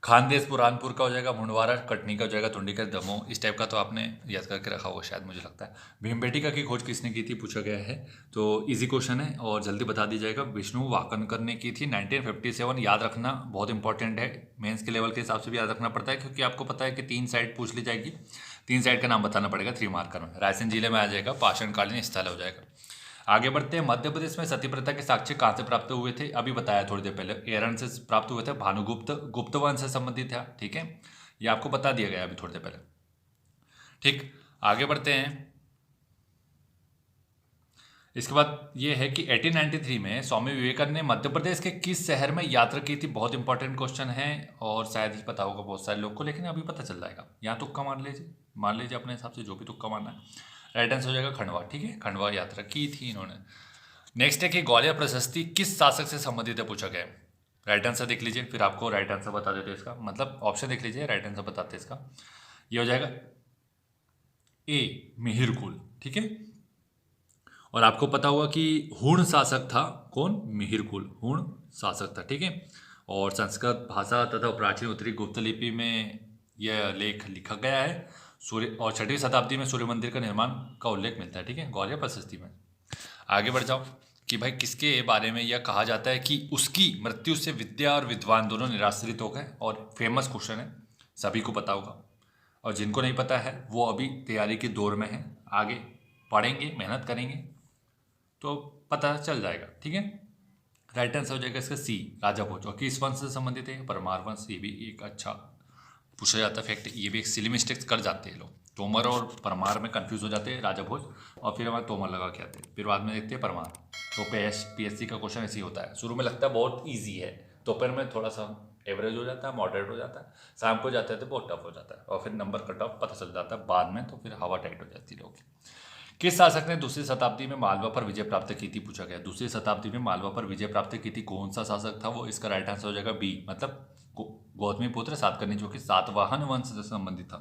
S1: खानदेश पुरानपुर का हो जाएगा। मुंडवारा कटनी का हो जाएगा। टुंडी का दमोह। इस टाइप का तो आपने याद करके रखा होगा शायद, मुझे लगता है। भीमबेटका की खोज किसने की थी पूछा गया है, तो इजी क्वेश्चन है और जल्दी बता दी जाएगा। विष्णु वाकनकर ने की थी 1957। याद रखना बहुत इंपॉर्टेंट है, मेंस के लेवल के हिसाब से भी याद रखना पड़ता है, क्योंकि आपको पता है कि 3 साइड पूछ ली जाएगी। 3 साइड का नाम बताना पड़ेगा 3 मार्कर में। रायसेन जिले में आ जाएगा। पाषाणकालीन स्थल हो जाएगा। आगे बढ़ते हैं। मध्य प्रदेश में सती प्रथा के साक्ष्य कहाँ से प्राप्त हुए थे? अभी बताया थोड़ी देर पहले, एरन से प्राप्त हुए थे। भानुगुप्त गुप्त वंश से संबंधित है, ठीक है, ये आपको बता दिया गया अभी थोड़ी देर पहले, ठीक। आगे बढ़ते हैं। इसके बाद ये है कि 1893 में स्वामी विवेकानंद ने मध्य प्रदेश के किस शहर में यात्रा की थी? बहुत इंपॉर्टेंट क्वेश्चन है और शायद ही पता होगा बहुत सारे लोग को, लेकिन अभी पता चल जाएगा। यहाँ तुक्का मार लीजिए अपने हिसाब से, जो भी तुक्का मारना है। राइट आंसर हो जाएगा खंडवा, ठीक है, खंडवा यात्रा की थी इन्होंने। नेक्स्ट है कि ग्वालियर प्रशस्ति किस शासक से संबंधित है पूछा गया है। राइट आंसर देख लीजिए, फिर आपको राइट आंसर बता देते हैं इसका, मतलब ऑप्शन देख लीजिए, राइट आंसर बताते हैं इसका। ये हो जाएगा ए मिहिरकुल, ठीक है। और आपको पता होगा कि हुण शासक था कौन? मिहिरकुल हुण शासक था, ठीक है। और संस्कृत भाषा तथा प्राचीन उत्तरी गुप्त लिपि में यह लेख लिखा गया है। सूर्य और 6वीं शताब्दी में सूर्य मंदिर का निर्माण का उल्लेख मिलता है, ठीक है, ग्वालियर प्रशस्ति में। आगे बढ़ जाओ कि भाई किसके बारे में यह कहा जाता है कि उसकी मृत्यु से विद्या और विद्वान दोनों निराश्रित हो गए? और फेमस क्वेश्चन है, सभी को पता होगा, और जिनको नहीं पता है वो अभी तैयारी के दौर में है, आगे पढ़ेंगे, मेहनत करेंगे तो पता चल जाएगा, ठीक है। राइट आंसर हो जाएगा इसका सी, राजा भोज। और किस वंश से संबंधित है? परमार वंश। ये भी एक अच्छा पूछा जाता है फैक्ट, ये भी एक सिली मिस्टेक्स कर जाते हैं लोग, तोमर और परमार में कंफ्यूज हो जाते हैं राजा भोज, और फिर हमारे तोमर लगा के आते हैं, फिर बाद में देखते हैं परमार। तो पीएससी का क्वेश्चन ऐसे ही होता है, शुरू में लगता है बहुत ईजी है, दोपहर में थोड़ा सा एवरेज हो जाता है, मॉडरेट हो जाता है, शाम को जाते हैं तो बहुत टफ हो जाता है, और फिर नंबर कट ऑफ पता चल जाता है बाद में, तो फिर हवा टाइट हो जाती है लोग। किस शासक ने दूसरी शताब्दी में मालवा पर विजय प्राप्त की थी पूछा गया। दूसरी शताब्दी में मालवा पर विजय प्राप्त की थी, कौन सा शासक था वो? इसका राइट आंसर हो जाएगा बी, मतलब गौतमी पुत्र सातकर्णी, जो कि सातवाहन वंश से संबंधित था,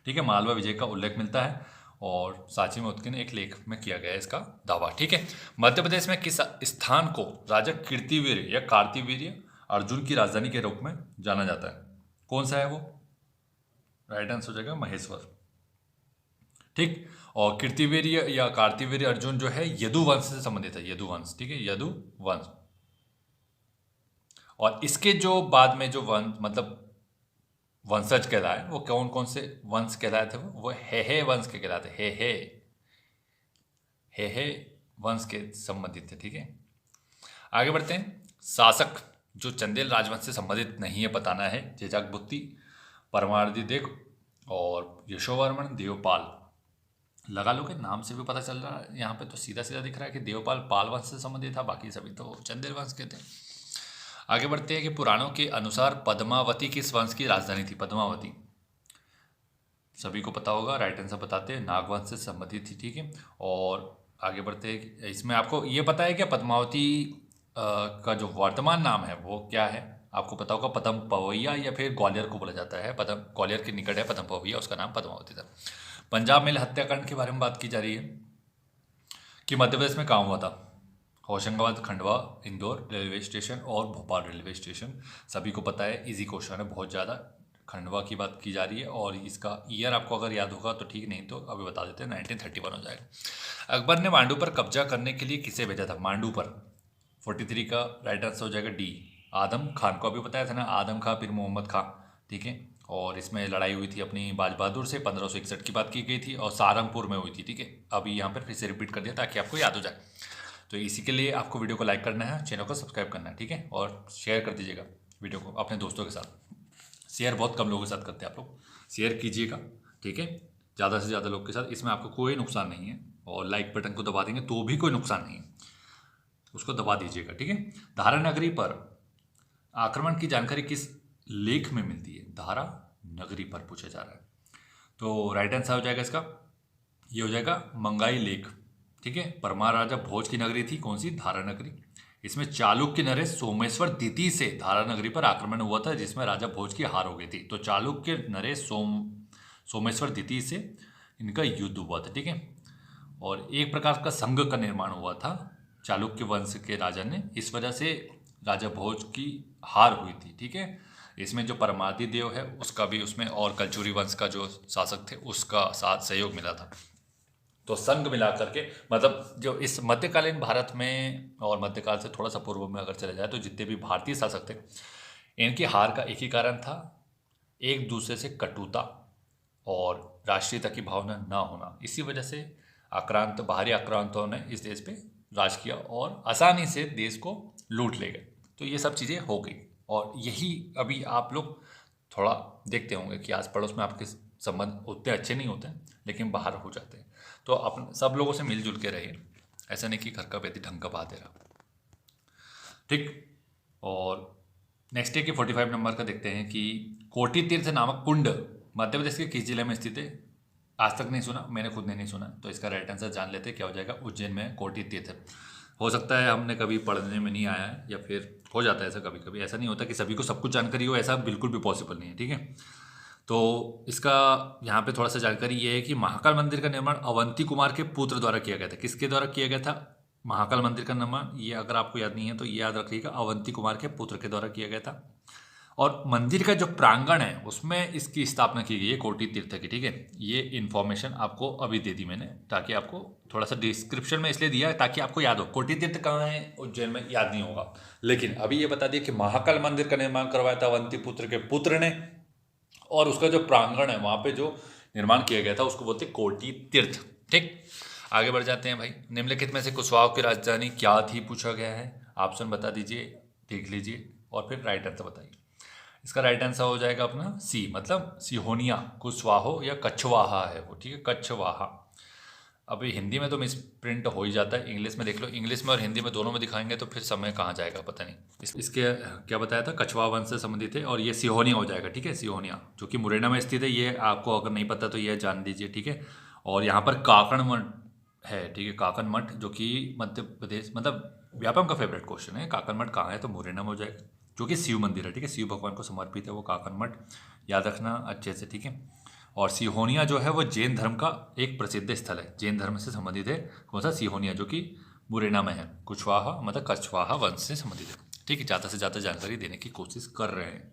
S1: ठीक है। मालवा विजय का उल्लेख मिलता है और सांची मोत्किन एक लेख में किया गया है इसका दावा, ठीक है। मध्य प्रदेश में किस स्थान को राजा कीर्तिवीर्य या कार्तिवीर्य अर्जुन की राजधानी के रूप में जाना जाता है? कौन सा है वो? राइट आंसर हो जाएगा महेश्वर। ठीक। और कीर्तिवीर्य या कार्तिवीर्य अर्जुन जो है यदुवंश से संबंधित है, यदुवंश। ठीक है, यदुवंश। और इसके जो बाद में जो वंश मतलब वंशज कहलाए वो कौन कौन से वंश कहलाए थे? वो हे वंश के कहलाते, हे वंश के संबंधित थे। ठीक है, आगे बढ़ते हैं। शासक जो चंदेल राजवंश से संबंधित नहीं है बताना है। जेजाकबुत्ती, परमार्दिदेव और यशोवर्मन देवपाल। लगा लो कि नाम से भी पता चल रहा है, यहाँ पे तो सीधा सीधा दिख रहा है कि देवपाल पाल वंश से संबंधित था, बाकी सभी तो चंदेल वंश के थे। आगे बढ़ते हैं कि पुराणों के अनुसार पद्मावती किस वंश की राजधानी थी? पद्मावती सभी को पता होगा, राइट आंसर बताते हैं, नागवंश से संबंधित थी। ठीक है, और आगे बढ़ते हैं। इसमें आपको ये पता है क्या पद्मावती का जो वर्तमान नाम है वो क्या है? आपको पता होगा पद्म पवैया, या फिर ग्वालियर को बोला जाता है, पद्म ग्वालियर के निकट है पद्म पवैया, उसका नाम पद्मावती था। पंजाब मेल हत्याकांड के बारे में बात की जा रही है कि मध्य प्रदेश में कहाँ हुआ था? होशंगाबाद, खंडवा, इंदौर रेलवे स्टेशन और भोपाल रेलवे स्टेशन। सभी को पता है, इजी क्वेश्चन है बहुत ज़्यादा। खंडवा की बात की जा रही है और इसका ईयर आपको अगर याद होगा तो ठीक, नहीं तो अभी बता देते हैं, 1931 हो जाएगा। अकबर ने मांडू पर कब्जा करने के लिए किसे भेजा था? मांडू पर 43 का राइट आंसर हो जाएगा डी, आदम खान को। अभी बताया था ना, आदम खां फिर मोहम्मद खां। ठीक है, और इसमें लड़ाई हुई थी अपनी बाज बहादुर से, 1561 की बात की गई थी और सहारनपुर में हुई थी। ठीक है, अभी यहाँ पर फिर से रिपीट कर दिया ताकि आपको याद हो जाए। तो इसी के लिए आपको वीडियो को लाइक करना है, चैनल को सब्सक्राइब करना है। ठीक है, और शेयर कर दीजिएगा वीडियो को अपने दोस्तों के साथ। शेयर बहुत कम लोगों के साथ करते हैं आप लोग, शेयर कीजिएगा। ठीक है, ज़्यादा से ज़्यादा लोग के साथ, इसमें आपको कोई नुकसान नहीं है। और लाइक बटन को दबा देंगे तो भी कोई नुकसान नहीं है, उसको दबा दीजिएगा। ठीक है, धारा नगरी पर आक्रमण की जानकारी किस लेख में मिलती है? धारा नगरी पर पूछा जा रहा है, तो राइट आंसर हो जाएगा इसका, ये हो जाएगा मंगाई लेख। ठीक है, परमार राजा भोज की नगरी थी, कौन सी? धारा नगरी। इसमें चालुक्य नरेश सोमेश्वर द्वितीय से धारा नगरी पर आक्रमण हुआ था, जिसमें राजा भोज की हार हो गई थी। तो चालुक्य नरेश सोमेश्वर द्वितीय से इनका युद्ध हुआ था। ठीक है, और एक प्रकार का संघ का निर्माण हुआ था चालुक्य वंश के राजा ने, इस वजह से राजा भोज की हार हुई थी। ठीक है, इसमें जो परमादिदेव है उसका भी उसमें, और कलचुरी वंश का जो शासक थे उसका साथ सहयोग मिला था। तो संघ मिला करके, मतलब जो इस मध्यकालीन भारत में और मध्यकाल से थोड़ा सा पूर्व में अगर चले जाए तो जितने भी भारतीय शासक थे, इनकी हार का एक ही कारण था, एक दूसरे से कटुता और राष्ट्रीयता की भावना ना होना। इसी वजह से बाहरी आक्रांतों ने इस देश पे राज किया और आसानी से देश को लूट ले गए। तो ये सब चीज़ें हो गई, और यही अभी आप लोग थोड़ा देखते होंगे कि आस पड़ोस में आपके संबंध उतने अच्छे नहीं होते, लेकिन बाहर हो जाते हैं। तो अपन सब लोगों से मिलजुल के रहिए, ऐसा नहीं कि घर का व्यक्ति ढंग का बहा दे रहा। ठीक, और नेक्स्ट डे के 45 नंबर का देखते हैं कि कोटि तीर्थ नामक कुंड मध्य प्रदेश के किस जिले में स्थित है? आज तक नहीं सुना, मैंने खुद ने नहीं सुना, तो इसका राइट आंसर जान लेते हैं, क्या हो जाएगा? उज्जैन में कोटि तीर्थ। हो सकता है हमने कभी पढ़ने में नहीं आया है, या फिर हो जाता है ऐसा कभी कभी, ऐसा नहीं होता कि सभी को सब कुछ जानकारी हो, ऐसा बिल्कुल भी पॉसिबल नहीं है। ठीक है, तो इसका यहाँ पे थोड़ा सा जानकारी ये है कि महाकाल मंदिर का निर्माण अवंती कुमार के पुत्र द्वारा किया गया था। किसके द्वारा किया गया था महाकाल मंदिर का निर्माण? ये अगर आपको याद नहीं है तो ये याद रखिएगा, अवंती कुमार के पुत्र के द्वारा किया गया था। और मंदिर का जो प्रांगण है उसमें इसकी स्थापना की गई है कोटि तीर्थ की। ठीक है, ये इन्फॉर्मेशन आपको अभी दे दी मैंने, ताकि आपको थोड़ा सा डिस्क्रिप्शन में इसलिए दिया ताकि आपको याद हो। कोटि तीर्थ कहाँ है? उज्जैन में। याद नहीं होगा, लेकिन अभी ये बता दिया कि महाकाल मंदिर का निर्माण करवाया था अवंती पुत्र के पुत्र ने, और उसका जो प्रांगण है वहाँ पे जो निर्माण किया गया था उसको बोलते कोटि तीर्थ। ठीक, आगे बढ़ जाते हैं भाई। निम्नलिखित में से कुशवाहा की राजधानी क्या थी पूछा गया है, ऑप्शन बता दीजिए, देख लीजिए और फिर राइट आंसर बताइए। इसका राइट आंसर हो जाएगा अपना सी, मतलब सिहोनिया। कुशवाहो या कछवाहा है वो। ठीक है, कछवाहा। अभी हिंदी में तो मिस प्रिंट हो ही जाता है, इंग्लिश में देख लो, इंग्लिश में और हिंदी में दोनों में दिखाएंगे तो फिर समय कहाँ जाएगा पता नहीं। इसके क्या बताया था, कछवा वंश से संबंधित है, और ये सिहोनिया हो जाएगा। ठीक है, सिहोनिया जो कि मुरैना में स्थित है, ये आपको अगर नहीं पता तो ये जान लीजिए। ठीक है, और यहाँ पर काकण मठ है। ठीक है, काकण मठ जो कि मध्य प्रदेश, मतलब व्यापम का फेवरेट क्वेश्चन है, काकण मठ कहाँ है? तो मुरैना में हो जाएगा, जो कि शिव मंदिर है। ठीक है, शिव भगवान को समर्पित है वो काकण मठ, याद रखना अच्छे से। ठीक है, और सिहोनिया जो है वो जैन धर्म का एक प्रसिद्ध स्थल है, जैन धर्म से संबंधित है। कौन सा? सिहोनिया, जो कि मुरैना में है। कुशवाहा मतलब कछवाहा वंश से संबंधित है। ठीक है, ज़्यादा से ज़्यादा जानकारी देने की कोशिश कर रहे हैं,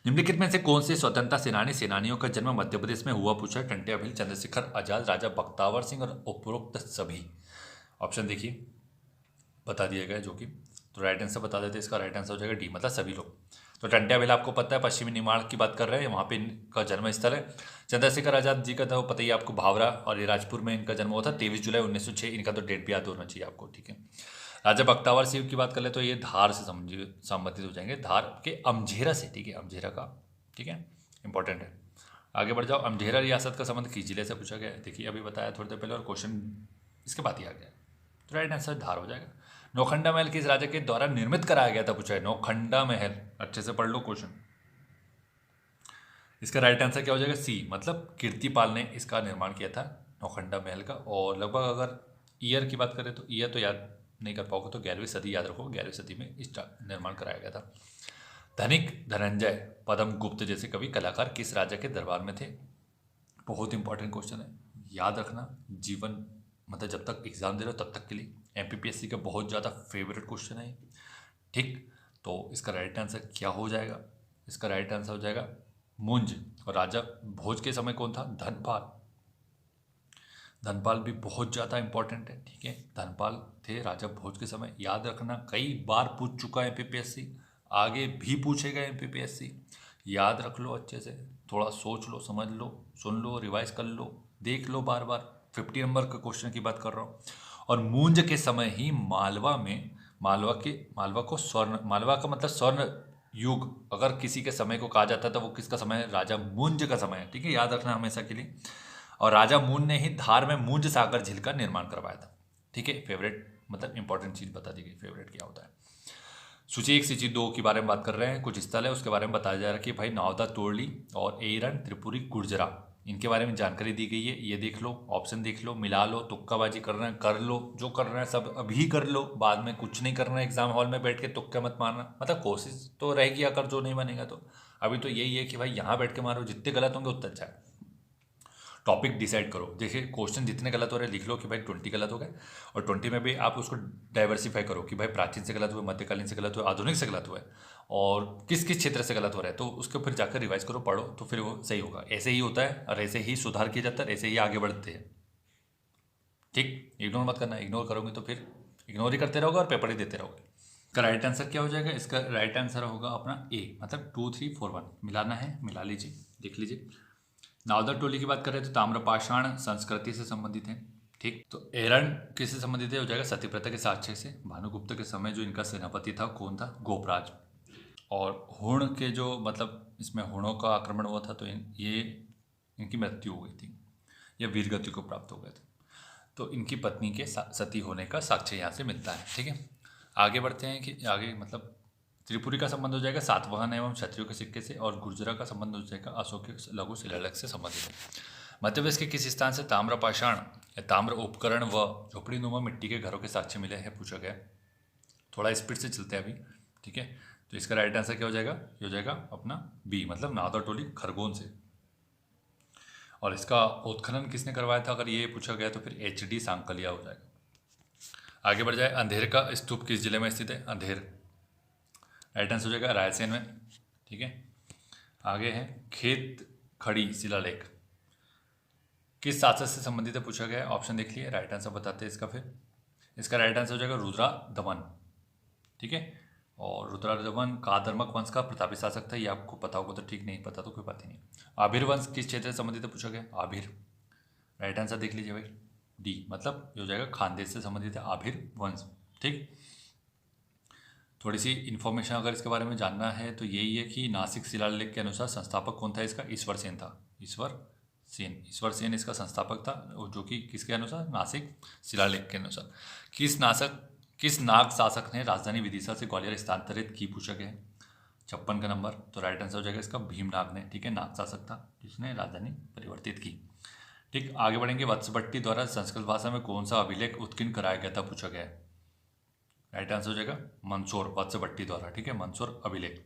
S1: निम्नलिखित में से कौन से स्वतंत्रता सेनानियों का जन्म मध्य प्रदेश में हुआ, पूछा है। टंट्या भील, चंद्रशेखर आजाद, राजा बख्तावर सिंह और उपरोक्त सभी। ऑप्शन देखिए बता दिया गया जो कि, तो राइट आंसर बता देते हैं। इसका राइट आंसर हो जाएगा डी, मतलब सभी लोग। तो टंट्या भील आपको पता है पश्चिमी निमाड़ की बात कर रहे हैं, वहाँ पे इनका जन्म स्थल है। चंद्रशेखर आजाद जी का तो पता ही आपको, भावरा और ये राजपुर में इनका जन्म हुआ था 23 जुलाई 1906। इनका तो डेट भी याद होना चाहिए आपको, ठीक है। राजा बख्तावर सिंह की बात कर ले तो ये धार से संबंधित हो जाएंगे, धार के अमझेरा से, ठीक है, अमझेरा का, ठीक है, इंपॉर्टेंट है। आगे बढ़ जाओ। अमझेरा रियासत का संबंध किस जिले से पूछा गया है। देखिए अभी बताया थोड़ी देर पहले और क्वेश्चन इसके बाद ही आ गया, तो राइट आंसर धार हो जाएगा। नौखंडा महल किस राजा के द्वारा निर्मित कराया गया था, पूछा है। नौखंडा महल, अच्छे से पढ़ लो क्वेश्चन। इसका राइट आंसर क्या हो जाएगा, सी, मतलब कीर्तिपाल ने इसका निर्माण किया था नौखंडा महल का। और लगभग अगर ईयर की बात करें तो ईयर तो याद नहीं कर पाओगे, तो 11वीं सदी याद रखो, 11वीं सदी में इसका निर्माण कराया गया था। धनिक धनंजय पद्म गुप्त जैसे कवि कलाकार किस राजा के दरबार में थे। बहुत इंपॉर्टेंट क्वेश्चन है, याद रखना जीवन, मतलब जब तक एग्जाम दे रहे हो तब तक के लिए। एमपीपीएससी का बहुत ज़्यादा फेवरेट क्वेश्चन है, ठीक। तो इसका राइट आंसर क्या हो जाएगा, इसका राइट आंसर हो जाएगा मुंज। और राजा भोज के समय कौन था, धनपाल। धनपाल भी बहुत ज़्यादा इंपॉर्टेंट है, ठीक है, धनपाल थे राजा भोज के समय, याद रखना, कई बार पूछ चुका है एमपीपीएससी, आगे भी पूछेगा एमपीपीएससी, याद रख लो अच्छे से, थोड़ा सोच लो, समझ लो, सुन लो, रिवाइज कर लो, देख लो बार बार। 50 नंबर का क्वेश्चन की बात कर रहा हूँ। और मूंज के समय ही मालवा में, मालवा को स्वर्ण, मालवा का मतलब स्वर्ण युग अगर किसी के समय को कहा जाता है तो वो किसका समय है, राजा मूंज का समय है, ठीक है, याद रखना हमेशा के लिए। और राजा मूंज ने ही धार में मूंज सागर झील का निर्माण करवाया था, ठीक है। फेवरेट मतलब इंपॉर्टेंट चीज बता दी गई, फेवरेट क्या होता है। सूची 1 सूची 2 के बारे में बात कर रहे हैं, कुछ स्थल है उसके बारे में बताया जा रहा है कि भाई नावदा तोरली और एरन त्रिपुरी गुर्जरा, इनके बारे में जानकारी दी गई है, ये देख लो, ऑप्शन देख लो, मिला लो, तुक्काबाजी करना है कर लो, जो करना है सब अभी कर लो, बाद में कुछ नहीं करना है, एग्जाम हॉल में बैठ के तुक्का मत मारना, मतलब कोशिश तो रहेगी, अगर जो नहीं बनेगा तो। अभी तो यही है कि भाई यहाँ बैठ के मारो, जितने गलत होंगे उतना अच्छा है। टॉपिक डिसाइड करो, देखिए क्वेश्चन जितने गलत हो रहे हैं लिख लो कि भाई 20 गलत हो गए, और 20 में भी आप उसको डाइवर्सिफाई करो कि भाई प्राचीन से गलत हुए, मध्यकालीन से गलत हुए, आधुनिक से गलत हुए, और किस किस क्षेत्र से गलत हो रहा है, तो उसके ऊपर जाकर रिवाइज करो, पढ़ो, तो फिर वो सही होगा। ऐसे ही होता है और ऐसे ही सुधार किया जाता है, ऐसे ही आगे बढ़ते हैं, ठीक। इग्नोर मत करना, इग्नोर करोगे तो फिर इग्नोर ही करते रहोगे और पेपर ही देते रहोगे। इसका राइट आंसर क्या हो जाएगा, इसका राइट आंसर होगा अपना ए, मतलब 2 3 4 1 मिलाना है, मिला लीजिए, देख लीजिए। नावदा टोली की बात करें तो ताम्रपाषाण संस्कृति से संबंधित है, ठीक। तो एरन किससे संबंधित है, हो जाएगा सत्यप्रथा के साक्ष्य से। भानुगुप्त के समय जो इनका सेनापति था कौन था, गोपराज। और हुण के जो, मतलब इसमें हुणों का आक्रमण हुआ था तो ये इनकी मृत्यु हो गई थी, या वीरगति को प्राप्त हो गए थे, तो इनकी पत्नी के सती होने का साक्ष्य यहाँ से मिलता है, ठीक है। आगे बढ़ते हैं कि आगे मतलब त्रिपुरी का संबंध हो जाएगा सातवाहन एवं क्षत्रियों के सिक्के से, और गुर्जरा का संबंध हो जाएगा अशोक के लघु शिलालेख से संबंधित है। मध्य प्रदेश के किस स्थान से ताम्रपाषाण या ताम्र उपकरण व झोपड़ीनुमा मिट्टी के घरों के साक्ष्य मिले हैं, पूछा गया। थोड़ा स्पीड से चलते हैं अभी, ठीक है। तो इसका राइट आंसर क्या हो जाएगा, ये हो जाएगा अपना बी, मतलब नावदा टोली खरगोन से। और इसका उत्खनन किसने करवाया था, अगर ये पूछा गया तो फिर HD सांकलिया हो जाएगा। आगे बढ़ जाए, अंधेर का स्तूप किस जिले में स्थित है, अंधेर, राइट आंसर हो जाएगा रायसेन में, ठीक है। आगे है खेत खड़ी शिलालेख किस शासक से संबंधित है, पूछा गया है, ऑप्शन देख लिए, राइट आंसर बताते हैं इसका। फिर इसका राइट आंसर हो जाएगा रुद्रादमन, ठीक है। और रुद्रादमन कादर्मक वंश का प्रतापी शासक था, ये आपको पता होगा तो ठीक, नहीं पता तो कोई बात ही नहीं। आभिर वंश किस क्षेत्र से संबंधित है, पूछा गया, आभिर, राइट आंसर देख लीजिए भाई, डी, मतलब ये हो जाएगा खानदेश से संबंधित है आभिर वंश, ठीक। थोड़ी सी इन्फॉर्मेशन अगर इसके बारे में जानना है तो यही है कि नासिक शिलालेख के अनुसार संस्थापक कौन था इसका, ईश्वर सेन था, ईश्वर सेन इसका संस्थापक था, जो कि किसके अनुसार, नासिक शिलालेख के अनुसार। किस नाग शासक ने राजधानी विदिशा से ग्वालियर स्थानांतरित की, पूछा गया है, 56 का नंबर, तो राइट आंसर हो जाएगा इसका भीमनाग ने, ठीक है, नाग शासक था जिसने राजधानी परिवर्तित की, ठीक। आगे बढ़ेंगे, वत्सभट्टी द्वारा संस्कृत भाषा में कौन सा अभिलेख उत्कीर्ण कराया गया था, पूछा गया है, राइट आंसर हो जाएगा मंसूर, वत्सभट्टी द्वारा, ठीक है, मंसूर अभिलेख।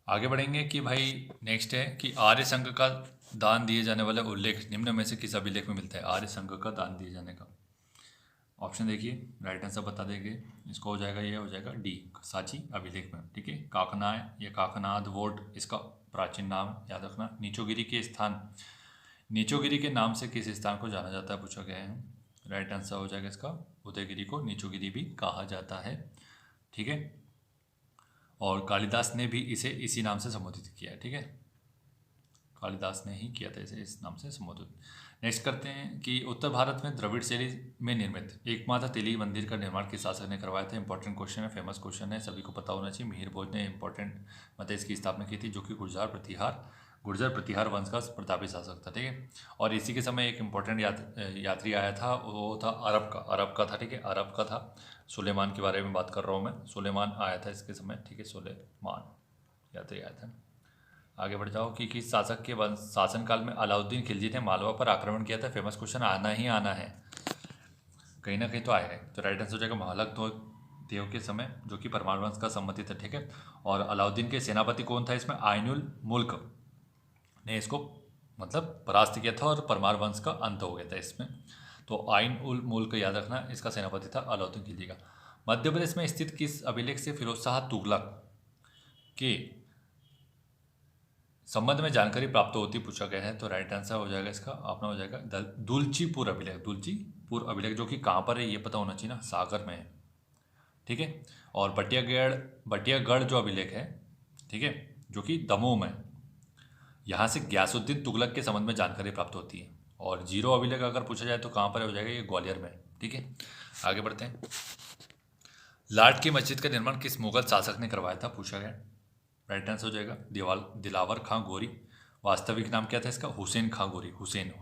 S1: आगे बढ़ेंगे कि भाई नेक्स्ट है कि आर्य संघ का दान दिए जाने वाला उल्लेख निम्न में से किस अभिलेख में मिलता है, आर्य संघ का दान दिए जाने का, ऑप्शन देखिए, राइट आंसर बता देंगे। इसको हो जाएगा, ये हो जाएगा डी, सांची अभिलेख में। ठीक है, काकनाय या काकनाद वोट इसका प्राचीन नाम है, याद रखना। नीचोगिरी के स्थान, नीचोगिरी के नाम से किस स्थान को जाना जाता है, पूछा गया है। राइट आंसर हो जाएगा इसका उदयगिरी को नीचोगिरी भी कहा जाता है। ठीक है, और कालिदास ने भी इसे इसी नाम से संबोधित किया है। ठीक है, कालिदास ने ही किया था इसे इस नाम से संबोधित। नेक्स्ट करते हैं कि उत्तर भारत में द्रविड़ शैली में निर्मित एकमात्र तेली मंदिर का निर्माण किस शासक ने करवाया था। इंपॉर्टेंट क्वेश्चन है, फेमस क्वेश्चन है, सभी को पता होना चाहिए। मिहिर भोज ने इंपॉर्टेंट मतलब इसकी स्थापना की थी, जो कि गुर्जर प्रतिहार वंश का प्रतापी शासक था। ठीक है, और इसी के समय एक इंपॉर्टेंट यात्री आया था, वो था अरब का था। ठीक है, अरब का था, सुलेमान के बारे में बात कर रहा हूँ मैं। सुलेमान आया था इसके समय। ठीक है, सुलेमान यात्री आया था। आगे बढ़ जाओ कि किस शासक के शासनकाल में अलाउद्दीन खिलजी ने मालवा पर आक्रमण किया था। फेमस क्वेश्चन आना ही आना है, कहीं ना कहीं तो आएगा। तो राइट आंसर हो जाएगा महालक देव के समय, जो कि परमार वंश का संबंधित है। ठीक है, और अलाउद्दीन के सेनापति कौन था इसमें, आइनुल मुल्क ने इसको मतलब परास्त किया था और परमार वंश का अंत हो गया था इसमें। तो आइन उल मुल्क याद रखना, इसका सेनापति था अलाउद्दीन खिलजी का। मध्य प्रदेश में स्थित किस अभिलेख से फिरोज शाह तुगलक के संबंध में जानकारी प्राप्त होती, पूछा गया है। तो राइट आंसर हो जाएगा इसका अपना हो जाएगा दुलचीपुर अभिलेख, जो कि कहाँ पर है ये पता होना चाहिए ना, सागर में है। ठीक है, और बटियागढ़ जो अभिलेख है, ठीक है, जो कि दमोह में, यहाँ से गयासुद्दीन तुगलक के संबंध में जानकारी प्राप्त होती है। और जीरो अभिलेख अगर पूछा जाए तो कहाँ पर हो जाएगा, ये ग्वालियर में। ठीक है, आगे बढ़ते हैं। लाट की मस्जिद का निर्माण किस मुगल शासक ने करवाया था, पूछा गया। राइट आंसर हो जाएगा दिलावर खां गोरी। वास्तविक नाम क्या था इसका, हुसैन खां गोरी, हुसैन।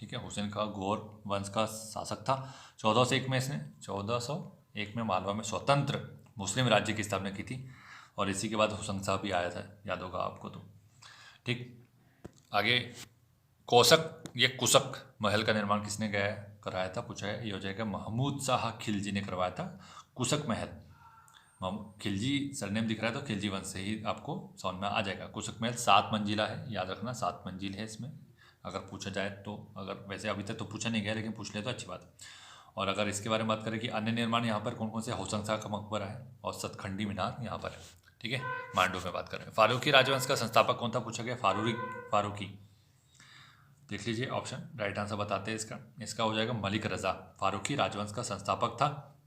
S1: ठीक है, हुसैन खां गोर वंश का शासक था। 1401 में मालवा में स्वतंत्र मुस्लिम राज्य की स्थापना की थी, और इसी के बाद हुसैन साहब भी आया था, याद होगा आपको तो। ठीक, आगे कुशक महल का निर्माण किसने कराया था, पूछा है। ये हो जाएगा महमूद शाह खिलजी ने करवाया था कुशक महल। खिलजी सरनेम दिख रहा है तो खिलजी वंश से ही आपको समझ में आ जाएगा। कुशक महल 7 मंजिला है, याद रखना 7 मंजिल है इसमें, अगर पूछा जाए तो। अगर वैसे अभी तक तो पूछा नहीं गया, लेकिन पूछ ले तो अच्छी बात है। और अगर इसके बारे में बात करें कि अन्य निर्माण यहाँ पर कौन कौन से, हुसैन शाह का मकबरा है और सतखंडी मीनार यहाँ पर है। ठीक है, मांडू में बात करें। फारूकी राजवंश का संस्थापक कौन था, पूछा गया। फारूकी देख लीजिए ऑप्शन, राइट आंसर बताते हैं इसका हो जाएगा मलिक रजा। फारूकी राजवंश का संस्थापक था,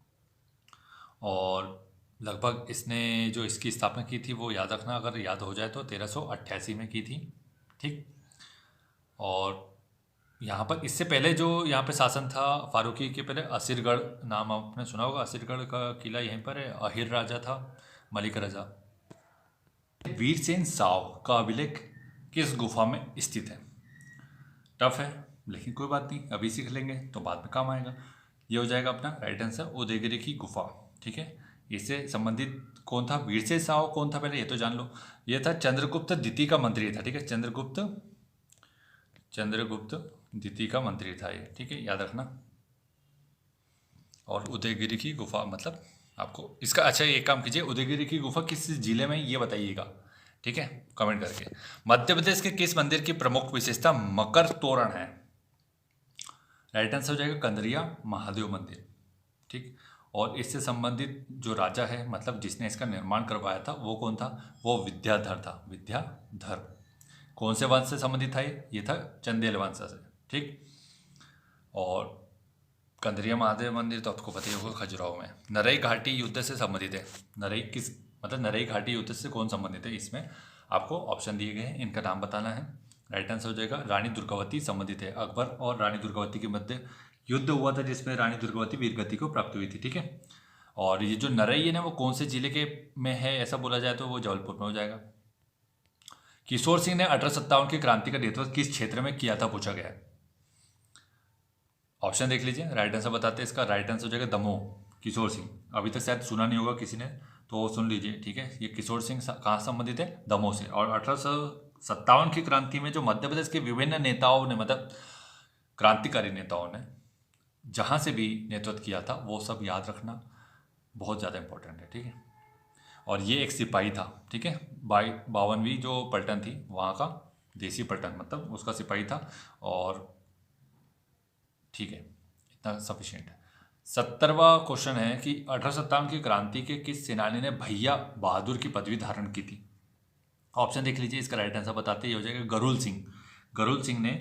S1: और लगभग इसने जो इसकी स्थापना की थी वो याद रखना, अगर याद हो जाए तो 1388 में की थी। ठीक, और यहाँ पर इससे पहले जो यहाँ पे शासन था फारूकी के पहले, असीरगढ़ नाम आपने सुना होगा, असीरगढ़ का किला यहीं पर है, अहिर राजा था मलिक रजा। वीरसेन साव का अभिलेख किस गुफा में स्थित है, टफ है लेकिन कोई बात नहीं, अभी सीख लेंगे तो बाद में काम आएगा। ये हो जाएगा अपना राइट आंसर उदयगिरी की गुफा। ठीक है, इससे संबंधित कौन था, वीरसेन साव कौन था पहले ये तो जान लो। ये था चंद्रगुप्त द्वितीय का मंत्री था। ठीक है, चंद्रगुप्त द्वितीय का मंत्री था ये। ठीक है, याद रखना। और उदयगिरी की गुफा मतलब आपको इसका, अच्छा एक काम कीजिए, उदयगिरी की गुफा किस जिले में ये बताइएगा। ठीक है, कमेंट करके। मध्य प्रदेश के किस मंदिर की प्रमुख विशेषता मकर तोरण है, राइट आंसर हो जाएगा कंदरिया महादेव मंदिर। ठीक, और इससे संबंधित जो राजा है मतलब जिसने इसका निर्माण करवाया था वो कौन था, वो विद्याधर था। विद्याधर कौन से वंश से संबंधित था, ये था चंदेल वंश से। ठीक, और कंदरिया महादेव मंदिर तो आपको पता ही होगा खजुराहो में। नरई घाटी युद्ध से संबंधित है, नरई घाटी युद्ध से कौन संबंधित है, इसमें आपको ऑप्शन दिए गए हैं, इनका नाम बताना है। राइट आंसर हो जाएगा रानी दुर्गावती संबंधित है। अकबर और रानी दुर्गावती के मध्य युद्ध हुआ था जिसमें रानी दुर्गावती वीरगति को प्राप्त हुई थी। ठीक है, और ये जो नरई है ना वो कौन से जिले के में है, ऐसा बोला जाए तो वो जबलपुर में हो जाएगा। किशोर सिंह ने 1857 की क्रांति का नेतृत्व किस क्षेत्र में किया था, पूछा गया है। ऑप्शन देख लीजिए, राइट आंसर बताते हैं इसका। राइट आंसर हो जाएगा दमोह। किशोर सिंह अभी तक शायद सुना नहीं होगा किसी ने, तो सुन लीजिए। ठीक है, ये किशोर सिंह कहाँ संबंधित है, दमोह से। और 1857 की क्रांति में जो मध्य प्रदेश के विभिन्न नेताओं ने मतलब क्रांतिकारी नेताओं ने जहाँ से भी नेतृत्व किया था वो सब याद रखना बहुत ज़्यादा इंपॉर्टेंट है। ठीक है, और ये एक सिपाही था। ठीक है, 52वीं जो पलटन थी वहाँ का देसी पलटन मतलब उसका सिपाही था। और ठीक है, इतना सफिशिएंट है। 70वां क्वेश्चन है कि 1857 की क्रांति के किस सेनानी ने भैया बहादुर की पदवी धारण की थी। ऑप्शन देख लीजिए, इसका राइट आंसर बताते ही हो जाएगा गरुल सिंह। गरुल सिंह ने,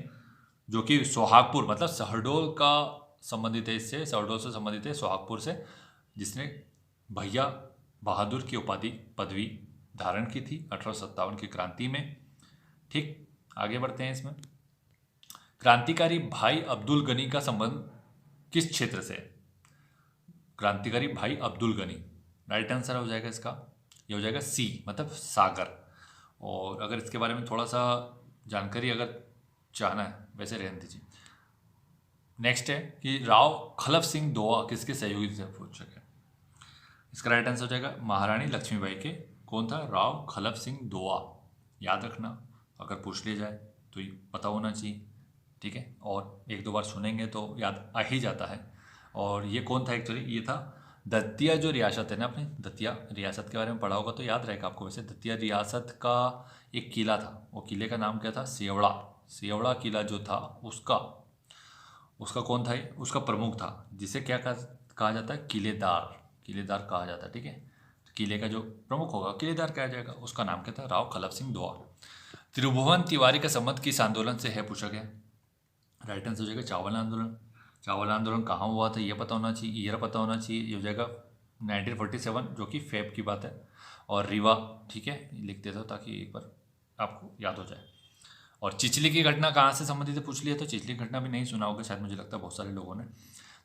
S1: जो कि सोहागपुर मतलब शहडोल का संबंधित है, इससे शहडोल से संबंधित है, सोहागपुर से, जिसने भैया बहादुर की उपाधि पदवी धारण की थी 1857 की क्रांति में। ठीक, आगे बढ़ते हैं। इसमें क्रांतिकारी भाई अब्दुल गनी का संबंध किस क्षेत्र से है? क्रांतिकारी भाई अब्दुल गनी, राइट आंसर हो जाएगा इसका, ये हो जाएगा सी, मतलब सागर। और अगर इसके बारे में थोड़ा सा जानकारी अगर चाहना है, वैसे रहने दीजिए। नेक्स्ट है कि राव खलफ सिंह दोआ किसके सहयोगी से पूछ सके। इसका राइट आंसर हो जाएगा महारानी लक्ष्मीबाई के। कौन था? राव खलफ सिंह दोआ। याद रखना, अगर पूछ लिया जाए तो ये पता होना चाहिए। ठीक है, और एक दो बार सुनेंगे तो याद आ ही जाता है। और ये कौन था एक्चुअली? ये था दतिया जो रियासत है ना, अपने दतिया रियासत के बारे में पढ़ा होगा तो याद रहेगा आपको। वैसे दतिया रियासत का एक किला था, वो किले का नाम क्या था? सेवड़ा। सेवड़ा किला जो था उसका कौन था? ये उसका प्रमुख था, जिसे क्या कहा जाता है? किलेदार। किलेदार कहा जाता है। ठीक है, तो किले का जो प्रमुख होगा किलेदार कहा जाएगा। उसका नाम क्या था? राव खलफ सिंह दोआ। त्रिभुवन तिवारी का संबंध किस आंदोलन से है पूछा गया। राइट आंसर हो जाएगा चावल आंदोलन। चावल आंदोलन कहाँ हुआ था ये पता होना चाहिए, ईयर पता होना चाहिए। ये हो जाएगा 1947, जो कि फेब की बात है। और रीवा, ठीक है, लिख देता हूँ ताकि एक बार आपको याद हो जाए। और चिचली की घटना कहाँ से संबंधित है पूछ लिया, तो चिचली की घटना भी नहीं सुना होगा शायद, मुझे लगता है बहुत सारे लोगों ने।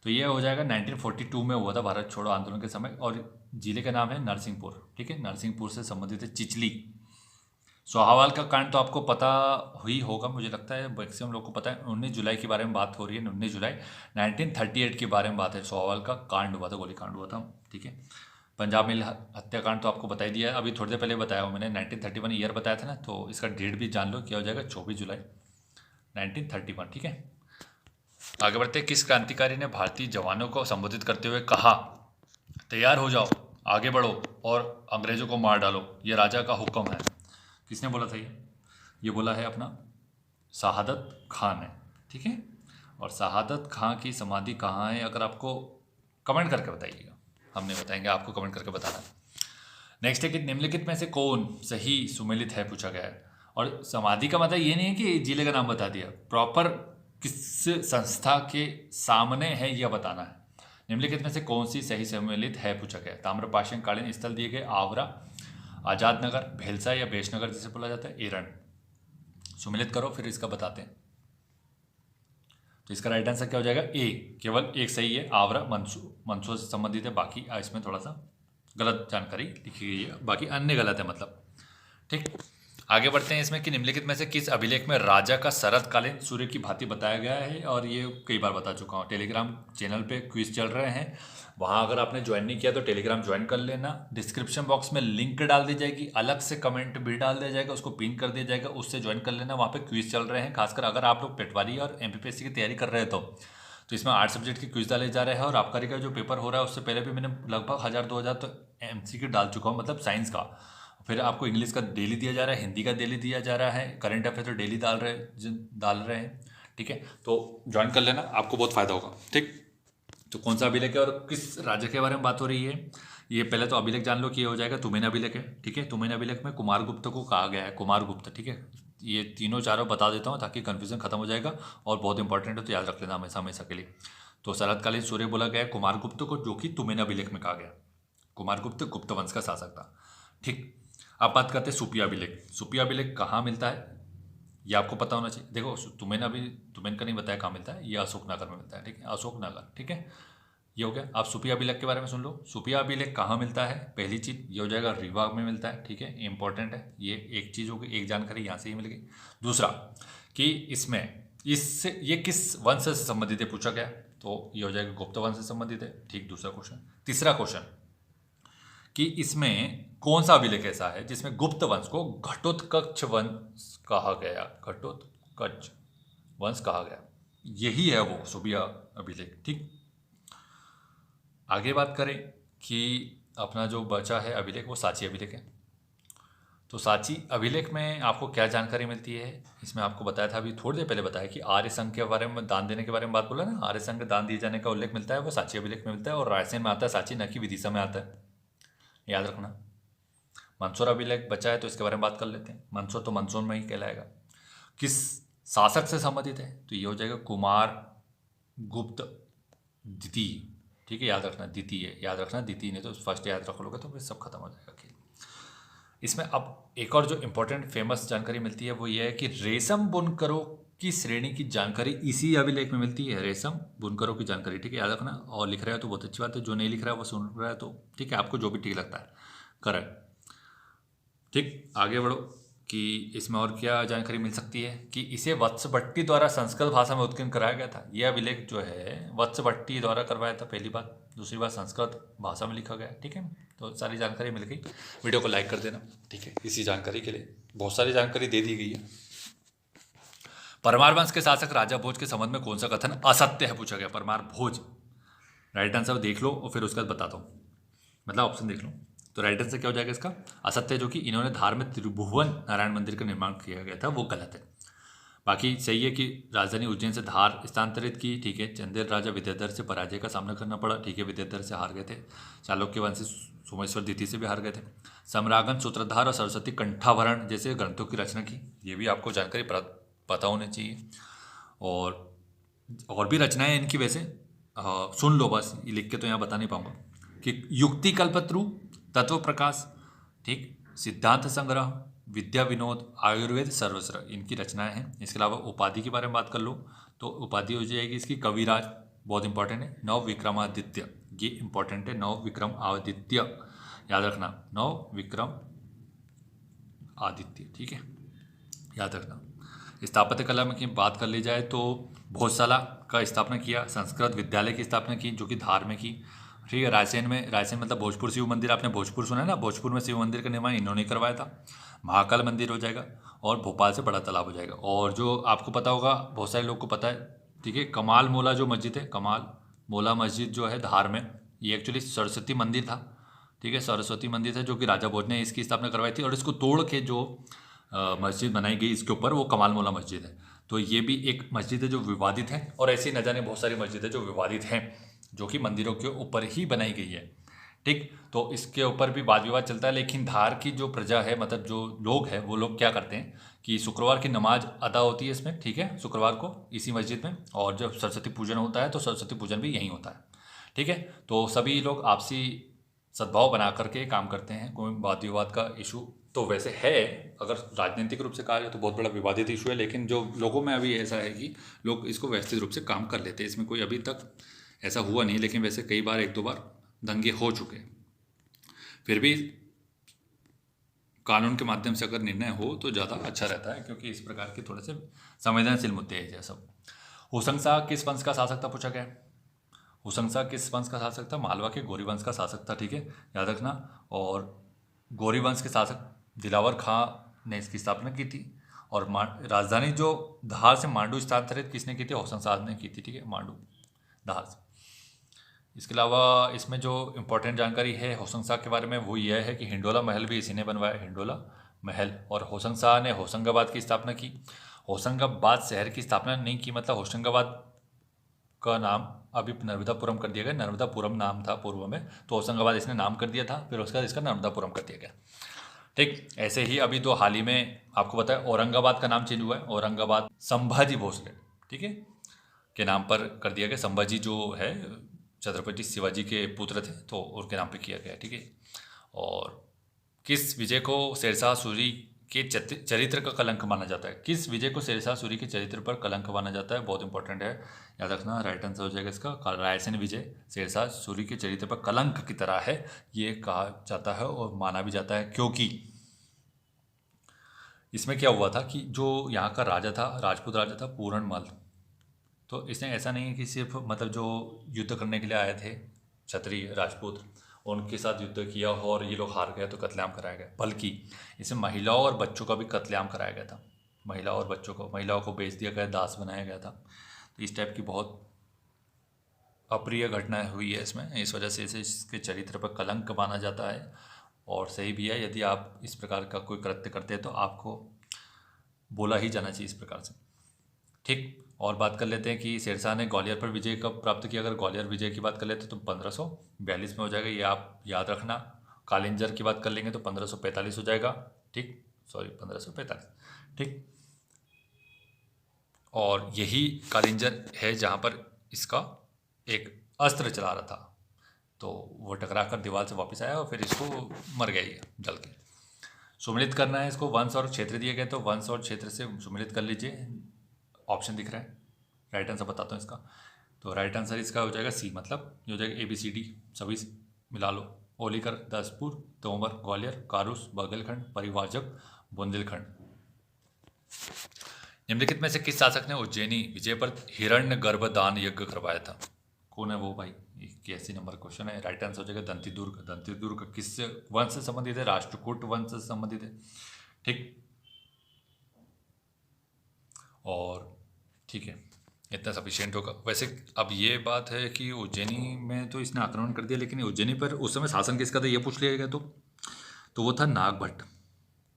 S1: तो ये हो जाएगा 1942 में हुआ था, भारत छोड़ो आंदोलन के समय। और जिले का नाम है नरसिंहपुर। ठीक है, नरसिंहपुर से संबंधित है चिचली। सोहावाल का कांड तो आपको पता ही होगा, मुझे लगता है मैक्सिमम लोग को पता है। 19 जुलाई के बारे में बात हो रही है। 19 जुलाई 1938 के बारे में बात है। सोहावाल का कांड हुआ था, गोली कांड हुआ था। ठीक है, पंजाब मिल हत्याकांड तो आपको बता ही दिया है, अभी थोड़ी देर पहले बताया हूँ मैंने। 1931 ईयर बताया था ना, तो इसका डेट भी जान लो, क्या हो जाएगा? 24 जुलाई 1931। ठीक है, आगे बढ़ते। किस क्रांतिकारी ने भारतीय जवानों को संबोधित करते हुए कहा, तैयार हो जाओ, आगे बढ़ो और अंग्रेजों को मार डालो, ये राजा का हुक्म है? किसने बोला था ये बोला है अपना शहादत खान है। ठीक है, और शहादत खान की समाधि कहाँ है? अगर आपको कमेंट करके बताइएगा, हम नहीं बताएंगे, आपको कमेंट करके बताना है। नेक्स्ट है कि निम्नलिखित में से कौन सही सुमेलित है पूछा गया है। और समाधि का मतलब ये नहीं है कि जिले का नाम बता दिया, प्रॉपर किस संस्था के सामने है यह बताना है। निम्नलिखित में से कौन सी सही सम्मिलित है पूछा गया। ताम्रपाषाण कालीन स्थल दिए गए आवरा, आजाद नगर, भेलसा या बेशनगर जिसे बोला जाता है एरन। सुमिलित करो फिर इसका बताते हैं। तो इसका राइट आंसर क्या हो जाएगा? ए, केवल एक सही है, आवरा मंसूर से संबंधित है। बाकी इसमें थोड़ा सा गलत जानकारी लिखी गई है, बाकी अन्य गलत है मतलब। ठीक, आगे बढ़ते हैं इसमें कि निम्नलिखित में से किस अभिलेख में राजा का शरतकालीन सूर्य की भांति बताया गया है। और ये कई बार बता चुका हूँ। टेलीग्राम चैनल पे क्विज चल रहे हैं, वहाँ अगर आपने ज्वाइन नहीं किया तो टेलीग्राम ज्वाइन कर लेना। डिस्क्रिप्शन बॉक्स में लिंक डाल दी जाएगी, अलग से कमेंट भी डाल दिया जाएगा, उसको पिन कर दिया जाएगा, उससे ज्वाइन कर लेना। वहाँ पे क्विज चल रहे हैं, खासकर अगर आप लोग पटवारी और एमपीपीएससी की तैयारी कर रहे हैं तो इसमें 8 सब्जेक्ट के क्विज डाले जा रहे हैं। और आबकारी का जो पेपर हो रहा है उससे पहले भी मैंने लगभग 1000-2000 तो एमसीक्यू डाल चुका हूँ, मतलब साइंस का। फिर आपको इंग्लिश का डेली दिया जा रहा है, हिंदी का डेली दिया जा रहा है, करंट अफेयर तो डेली डाल रहे हैं। ठीक है, तो ज्वाइन कर लेना, आपको बहुत फायदा होगा। ठीक, तो कौन सा अभिलेख है और किस राज्य के बारे में बात हो रही है, ये पहले तो अभिलेख जान लो कि ये हो जाएगा तुमेन अभिलेख है। ठीक है, तुमेन अभिलेख में कुमारगुप्त को कहा गया है, कुमारगुप्त। ठीक है, ये तीनों चारों बता देता हूँ ताकि कन्फ्यूजन खत्म हो जाएगा, और बहुत इंपॉर्टेंट है तो याद रख लेना हमेशा हमेशा के लिए। तो शरतकालीन सूर्य बोला गया है कुमारगुप्त को, जो कि तुमेन अभिलेख में कहा गया। कुमारगुप्त गुप्त वंश का शासक था। ठीक, अब बात करते हैं सुपिया अभिलेख। सुपिया अभिलेख कहाँ मिलता है ये आपको पता होना चाहिए। देखो तुमेन का नहीं बताया कहाँ मिलता है, ये अशोकनगर में मिलता है। ठीक है, अशोकनगर। ठीक है, ये हो गया। आप सुपिया अभिलेख के बारे में सुन लो। सुपिया अभिलेख कहाँ मिलता है, पहली चीज़ ये हो जाएगा रीवा में मिलता है। ठीक है, इंपॉर्टेंट है, ये एक चीज़ होगी, एक जानकारी यहाँ से ही मिल गई। दूसरा कि इससे ये किस वंश से संबंधित है पूछा गया, तो ये हो जाएगा गुप्त वंश से संबंधित है। ठीक, दूसरा क्वेश्चन। तीसरा क्वेश्चन कि इसमें कौन सा अभिलेख ऐसा है जिसमें गुप्त वंश को घटोत्कच वंश कहा गया, घटोत्कच वंश कहा गया, यही है वो सुपिया अभिलेख। ठीक, आगे बात करें कि अपना जो बचा है अभिलेख वो सांची अभिलेख है। तो सांची अभिलेख में आपको क्या जानकारी मिलती है, इसमें आपको बताया था, अभी थोड़ी देर पहले बताया कि आर्य संघ के बारे में, दान देने के बारे में बात बोला ना, आर्य संघ के दान दिए जाने का उल्लेख मिलता है, वो सांची अभिलेख में मिलता है और रायसेन में आता है सांची, न कि विदिशा में आता है, याद रखना। मंदसौर अभिलेख बचा है तो इसके बारे में बात कर लेते हैं। मंदसौर तो मंदसौर में ही कहलाएगा। किस शासक से संबंधित है, तो ये हो जाएगा कुमार गुप्त द्वितीय, ठीक है, याद रखना द्वितीय, याद रखना द्वितीय, नहीं तो फर्स्ट याद रख लोगे तो फिर सब खत्म हो जाएगा खेल। इसमें अब एक और जो इम्पोर्टेंट फेमस जानकारी मिलती है वो ये है कि रेशम बुनकरों की श्रेणी की जानकारी इसी अभिलेख में मिलती है, रेशम बुनकरों की जानकारी, ठीक है, याद रखना। और लिख रहा है तो बहुत अच्छी बात है, जो नहीं लिख रहा है वो सुन रहा है तो ठीक है, आपको जो भी ठीक लगता है करेक्ट। ठीक, आगे बढ़ो कि इसमें और क्या जानकारी मिल सकती है, कि इसे वत्सभट्टी द्वारा संस्कृत भाषा में उत्कीर्ण कराया गया था। यह अभिलेख जो है वत्सभट्टी द्वारा करवाया था, पहली बात। दूसरी बात संस्कृत भाषा में लिखा गया, ठीक है। तो सारी जानकारी मिल गई, वीडियो को लाइक कर देना, ठीक है, इसी जानकारी के लिए बहुत सारी जानकारी दे दी गई है। परमार वंश के शासक राजा भोज के संबंध में कौन सा कथन असत्य है, पूछा गया। परमार भोज, राइट आंसर देख लो और फिर उसके बाद बताता हूँ, मतलब ऑप्शन देख लो। तो राइट आंसर क्या हो जाएगा इसका, असत्य, जो कि इन्होंने धार में त्रिभुवन नारायण मंदिर का निर्माण किया गया था, वो गलत है। बाकी सही है कि राजधानी उज्जैन से धार स्थानांतरित की, ठीक है। चंदेल राजा विद्याधर से पराजय का सामना करना पड़ा, ठीक है, विद्याधर से हार गए थे। चालुक्य वंशी सोमेश्वर द्वितीय से भी हार गए थे। सम्रागन सूत्रधार और सरस्वती कंठाभरण जैसे ग्रंथों की रचना की, ये भी आपको जानकारी पता होनी चाहिए। और भी रचनाएं इनकी वैसे सुन लो, बस लिख के तो यहाँ बता नहीं पाऊंगा, कि युक्ति कल्पत्रु, तत्व प्रकाश, ठीक, सिद्धांत संग्रह, विद्या विनोद, आयुर्वेद सर्वस्व, इनकी रचनाएं हैं। इसके अलावा उपाधि के बारे में बात कर लो तो उपाधि हो जाएगी इसकी कविराज, बहुत इंपॉर्टेंट है। नव विक्रमादित्य, ये इंपॉर्टेंट है, नव विक्रम आदित्य, याद रखना, नव विक्रम आदित्य, ठीक है, याद रखना। स्थापत्य कला में की बात कर ली जाए तो भोजशाला का स्थापना किया, संस्कृत विद्यालय की स्थापना की जो कि धार में की, ठीक है। रायसेन में, रायसेन मतलब भोजपुर शिव मंदिर, आपने भोजपुर सुना है ना, भोजपुर में शिव मंदिर का निर्माण इन्होंने करवाया था। महाकाल मंदिर हो जाएगा, और भोपाल से बड़ा तालाब हो जाएगा। और जो आपको पता होगा, बहुत सारे लोग को पता है, ठीक है, कमाल मोला जो मस्जिद है, कमाल मोला मस्जिद जो है धार में, ये एक्चुअली सरस्वती मंदिर था, ठीक है, सरस्वती मंदिर था, जो कि राजा भोज ने इसकी स्थापना करवाई थी। और इसको तोड़ के जो मस्जिद बनाई गई इसके ऊपर, वो कमाल मोला मस्जिद है। तो ये भी एक मस्जिद है जो विवादित है, और ऐसी न जाने बहुत सारी मस्जिद है जो विवादित हैं, जो कि मंदिरों के ऊपर ही बनाई गई है, ठीक। तो इसके ऊपर भी वाद विवाद चलता है, लेकिन धार की जो प्रजा है, मतलब जो लोग हैं, वो लोग क्या करते हैं कि शुक्रवार की नमाज अदा होती है इसमें, ठीक है, शुक्रवार को इसी मस्जिद में। और जब सरस्वती पूजन होता है तो सरस्वती पूजन भी यहीं होता है, ठीक है। तो सभी लोग आपसी सद्भाव बना करके काम करते हैं। कोई वाद विवाद का इशू तो वैसे है, अगर राजनीतिक रूप से कहा जाए तो बहुत बड़ा विवादित इशू है, लेकिन जो लोगों में अभी ऐसा है कि लोग इसको व्यवस्थित रूप से काम कर लेते हैं, इसमें कोई अभी तक ऐसा हुआ नहीं, लेकिन वैसे कई बार, एक दो बार दंगे हो चुके हैं। फिर भी कानून के माध्यम से अगर निर्णय हो तो ज़्यादा अच्छा रहता है, क्योंकि इस प्रकार के थोड़े से संवेदनशील मुद्दे हैं जैसा। होशंग किस वंश का शासक था, पूछा गया। होशंग किस वंश का शासक था, मालवा के गौरी वंश का शासक था, ठीक है, याद रखना। और गौरी वंश के शासक दिलावर खां ने इसकी स्थापना की थी। और राजधानी जो धार से मांडू स्थानांतरित किसने की थी, होशंग ने की थी, ठीक है, मांडू धार से। इसके अलावा इसमें जो इम्पोर्टेंट जानकारी है होशंग के बारे में, वो यह है कि हिंडोला महल भी इसी ने बनवाया, हिंडोला महल। और होशंग ने होशंगाबाद की स्थापना की। होशंगाबाद शहर की स्थापना नहीं की, मतलब होशंगाबाद का नाम अभी नर्मदापुरम कर दिया गया, नर्मदापुरम नाम था पूर्व में, तो होशंगाबाद इसने नाम कर दिया था, फिर उसके बाद इसका नर्मदापुरम कर दिया गया, ठीक। ऐसे ही अभी तो हाल ही में आपको पता है औरंगाबाद का नाम चेंज हुआ है, औरंगाबाद संभाजी भोसले, ठीक है, के नाम पर कर दिया गया। संभाजी जो है छत्रपति शिवाजी के पुत्र थे, तो उनके नाम पे किया गया, ठीक है। और किस विजय को शेरशाह सूरी के चरित्र का कलंक माना जाता है, किस विजय को शेरशाह सूरी के चरित्र पर कलंक माना जाता है, बहुत इंपॉर्टेंट है, याद रखना। राइट आंसर हो जाएगा इसका रायसेन विजय शेरशाह सूरी के चरित्र पर कलंक की तरह है, ये कहा जाता है और माना भी जाता है, क्योंकि इसमें क्या हुआ था कि जो यहाँ का राजा था, राजपूत राजा था पूरनमल, तो इसने ऐसा नहीं है कि सिर्फ मतलब जो युद्ध करने के लिए आए थे क्षत्रिय राजपूत, उनके साथ युद्ध किया और ये लोग हार गए तो कत्लेआम कराया गया, बल्कि इसमें महिलाओं और बच्चों का भी कत्लेआम कराया गया था। महिलाओं और बच्चों को, महिलाओं को बेच दिया गया, दास बनाया गया था। तो इस टाइप की बहुत अप्रिय घटनाएं हुई है इसमें, इस वजह से इसे इसके चरित्र पर कलंक माना जाता है। और सही भी है। यदि आप इस प्रकार का कोई कृत्य करते हैं तो आपको बोला ही जाना चाहिए इस प्रकार से। ठीक, और बात कर लेते हैं कि शेरशाह ने ग्वालियर पर विजय कब प्राप्त किया। अगर ग्वालियर विजय की बात कर लेते तो 1542 में हो जाएगा, ये आप याद रखना। कालिंजर की बात कर लेंगे तो 1545 हो जाएगा। ठीक, सॉरी 1545। ठीक, और यही कालिंजर है जहाँ पर इसका एक अस्त्र चला रहा था, तो वो टकरा कर दीवार से वापस आया और फिर इसको मर गया ये जल के। सुमिलित करना है इसको, वंश और क्षेत्र दिए गए तो वंश और क्षेत्र से सुमिलित कर लीजिए। ऑप्शन दिख रहा है, राइट आंसर बताता हूँ इसका। तो राइट आंसर इसका हो जाएगा सी, मतलब ये हो जाएगा ABCD, सभी मिला लो। ओलिकर दासपुर, तोमर ग्वालियर, कारूस बघेलखंड, परिवाजक बुंदेलखंड। निम्नलिखित में से किस शासक ने उज्जैनी विजय पर हिरण्य गर्भ दान यज्ञ करवाया था। कौन है वो भाई, 81 नंबर क्वेश्चन है। राइट आंसर हो जाएगा दंतीदुर्ग। दंतीदुर्ग किस वंश से संबंधित है, राष्ट्रकूट वंश से संबंधित है। ठीक, और ठीक है, इतना सफिशियंट होगा। वैसे अब ये बात है कि उज्जैनी में तो इसने आक्रमण कर दिया, लेकिन उज्जैनी पर उस समय शासन किसका था ये पूछ लिया गया तो वो था नागभट्ट।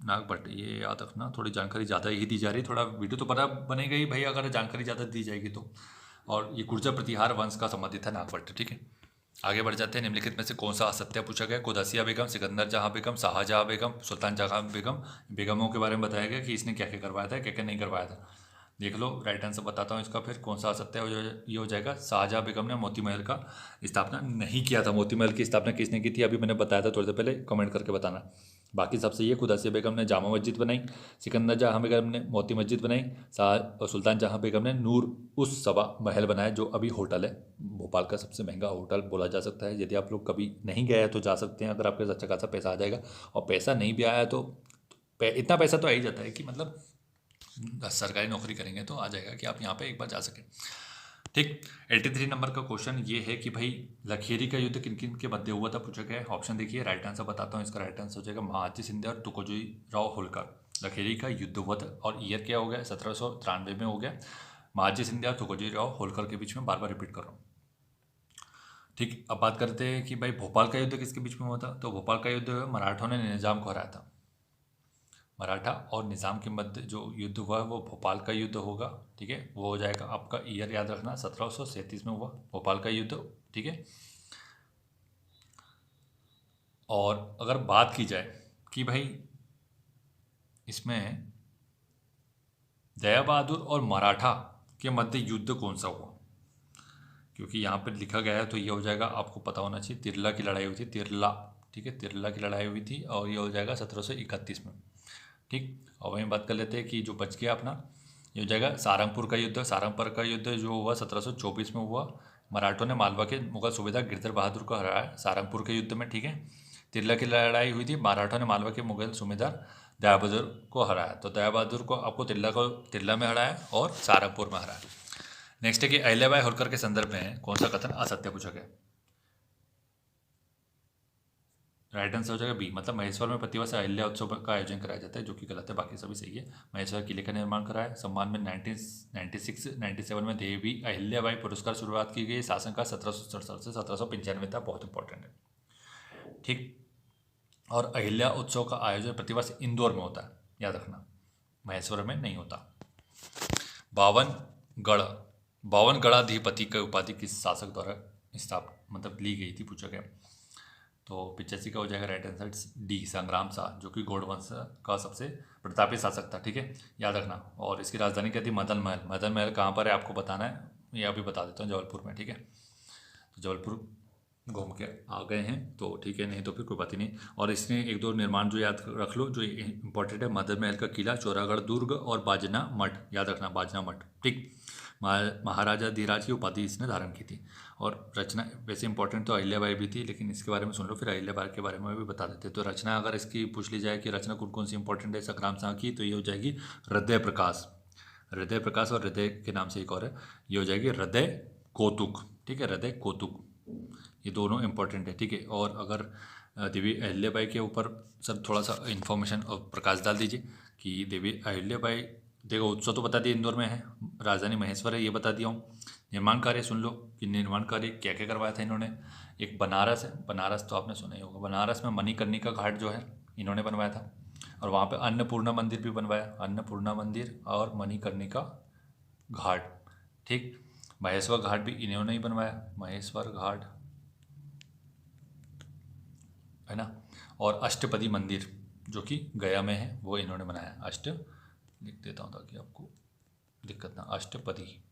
S1: नागभट्ट, ये याद रखना। थोड़ी जानकारी ज़्यादा ही दी जा रही, थोड़ा वीडियो तो पता बनेगा ही भाई अगर जानकारी ज़्यादा दी जाएगी तो। और ये गुर्जर प्रतिहार वंश का संबंधित है नागभट्ट। ठीक है, आगे बढ़ जाते हैं। निम्नलिखित में से कौन सा असत्य पूछा गया। कुदसिया बेगम, सिकंदर जहां बेगम, शाहजहां बेगम, सुल्तान जहां बेगम, बेगमों के बारे में बताया गया कि इसने क्या क्या करवाया था, क्या क्या नहीं करवाया था। देख लो, राइट आंसर बताता हूँ इसका फिर कौन सा असत्य ये हो जाएगा। शाहजहां बेगम ने मोती महल का स्थापना नहीं किया था। मोती महल की स्थापना किसने की थी अभी मैंने बताया था थोड़ी देर पहले, कमेंट करके बताना। बाकी सबसे ये कुदसिया बेगम ने जामा मस्जिद बनाई, सिकंदर जहां बेगम ने मोती मस्जिद बनाई, सुल्तान जहां बेगम ने नूर उस सभा महल बनाया जो अभी होटल है। भोपाल का सबसे महंगा होटल बोला जा सकता है। यदि आप लोग कभी नहीं गए हैं तो जा सकते हैं, अगर आपके पास अच्छा खासा पैसा आ जाएगा। और पैसा नहीं भी आया तो इतना पैसा तो आ ही जाता है कि मतलब सरकारी नौकरी करेंगे तो आ जाएगा कि आप यहाँ पे एक बार जा सकें। ठीक, 83 नंबर का क्वेश्चन ये है कि भाई लखेरी का युद्ध किन किन के मध्य हुआ था पूछा गया है। ऑप्शन देखिए, राइट आंसर बताता हूँ इसका। राइट आंसर हो जाएगा महाजी शिंदे और तुकोजी राव होलकर। लखेरी का युद्ध हुआ था और ईयर क्या हो गया, 1793 में हो गया। महाजी शिंदे और तुकोजी राव होलकर के बीच में, बार बार रिपीट कर रहा हूँ। ठीक, अब बात करते हैं कि भाई भोपाल का युद्ध किसके बीच में हुआ था। तो भोपाल का युद्ध मराठों ने निजाम को हराया था। मराठा और निज़ाम के मध्य जो युद्ध हुआ वो भोपाल का युद्ध होगा। ठीक है, वो हो जाएगा आपका, ईयर याद रखना, 1737 में हुआ भोपाल का युद्ध। ठीक है, और अगर बात की जाए कि भाई इसमें दया बहादुर और मराठा के मध्य युद्ध कौन सा हुआ, क्योंकि यहाँ पर लिखा गया है तो ये हो जाएगा, आपको पता होना चाहिए, तिरला की लड़ाई हुई थी। तिरला, ठीक है, तिरला की लड़ाई हुई थी और ये हो जाएगा 1731 में। ठीक, और वहीं बात कर लेते हैं कि जो बच गया अपना, ये हो जाएगा सहारनपुर का युद्ध। सहारनपुर का युद्ध जो हुआ 1724 में हुआ। मराठों ने मालवा के मुगल सूबेदार गिरधर बहादुर को हराया सहारनपुर के युद्ध में। ठीक है, तिरला की लड़ाई हुई थी, मराठों ने मालवा के मुगल सूबेदार दया बहादुर को हराया। तो दया बहादुर को आपको तिरला में हराया और सहारनपुर में हराया। नेक्स्ट है कि अहिल्याबाई होलकर के संदर्भ में कौन सा कथन असत्य पूछा गया। राइट आंसर हो जाएगा बी, मतलब महेश्वर में प्रतिवर्ष अहिल्या उत्सव का आयोजन कराया जाता है, जो कि गलत है, बाकी सभी सही है। महेश्वर किले का निर्माण कराया। सम्मान में 1996-97 में देवी अहिल्याबाई पुरस्कार शुरुआत की गई। शासनकाल 1767 से 1795 था, बहुत इंपॉर्टेंट है। ठीक, और अहिल्या उत्सव का आयोजन प्रतिवर्ष इंदौर में होता है, याद रखना, महेश्वर में नहीं होता। बावन गणाधिपति की उपाधि किस शासक द्वारा मतलब ली गई थी पूछा गया। तो 85 का हो जाएगा राइट आंसर डी, संग्राम शाह, जो कि गौड़ वंश का सबसे प्रतापी शासक था। ठीक है, याद रखना। और इसकी राजधानी क्या थी, मदन महल। मदन महल कहाँ पर है आपको बताना है, ये अभी बता देता हूँ, जबलपुर में। ठीक है, तो जबलपुर घूम के आ गए हैं तो ठीक है, नहीं तो फिर कोई बात ही नहीं। और इसने एक दो निर्माण जो याद रख लो जो इंपॉर्टेंट है, मदन महल का किला, चौरागढ़ दुर्ग और बाजना मठ, याद रखना बाजना मठ। ठीक, महाराजा धीराज की उपाधि इसने धारण की थी। और रचना वैसे इंपॉर्टेंट तो अहिल्याबाई भी थी, लेकिन इसके बारे में सुन लो, फिर अहिल्याबाई के बारे में भी बता देते। तो रचना अगर इसकी पूछ ली जाए कि रचना कौन कौन सी इंपॉर्टेंट है संग्राम शाह की, तो ये हो जाएगी हृदय प्रकाश। हृदय प्रकाश और हृदय के नाम से एक और है, ये हो जाएगी हृदय कौतुक। ठीक है, हृदय कौतुक, ये दोनों इंपॉर्टेंट है। ठीक है, और अगर देवी अहिल्याबाई के ऊपर सर थोड़ा सा इन्फॉर्मेशन और प्रकाश डाल दीजिए कि देवी अहिल्याबाई, देखो उत्सव तो बता दिया इंदौर में है, राजधानी महेश्वर है ये बता दिया हूँ। निर्माण कार्य सुन लो कि निर्माण कार्य क्या क्या करवाया था इन्होंने। एक बनारस है, बनारस तो आपने सुना ही होगा। बनारस में मणिकर्णिका घाट जो है इन्होंने बनवाया था, और वहाँ पे अन्नपूर्णा मंदिर भी बनवाया, अन्नपूर्णा मंदिर और मणिकर्णिका घाट। ठीक, महेश्वर घाट भी इन्होंने ही बनवाया, महेश्वर घाट है ना। और अष्टपदी मंदिर जो कि गया में है वो इन्होंने बनाया। अष्ट लिख देता हूँ ताकि आपको दिक्कत ना। अष्टपदी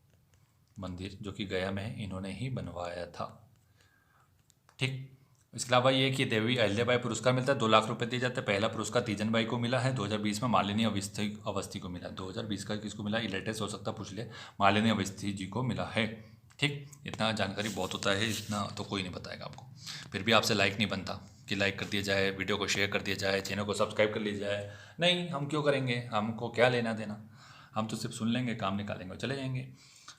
S1: मंदिर जो कि गया में है इन्होंने ही बनवाया था। ठीक, इसके अलावा ये कि देवी अहिल्याबाई पुरस्कार मिलता है, 2 लाख रुपए दिए जाते हैं। पहला पुरस्कार तीजन बाई को मिला है, 2020 में मालिनी अवस्थी को मिला। 2020 का किसको मिला, ये लेटेस्ट हो सकता है, पूछ ले। मालिनी अवस्थी जी को मिला है। ठीक, इतना जानकारी बहुत होता है, इतना तो कोई नहीं बताएगा आपको। फिर भी आपसे लाइक नहीं बनता कि लाइक कर दिया जाए, वीडियो को शेयर कर दिया जाए, चैनल को सब्सक्राइब कर लिया जाए। नहीं, हम क्यों करेंगे, हमको क्या लेना देना, हम तो सिर्फ सुन लेंगे, काम निकालेंगे और चले जाएंगे।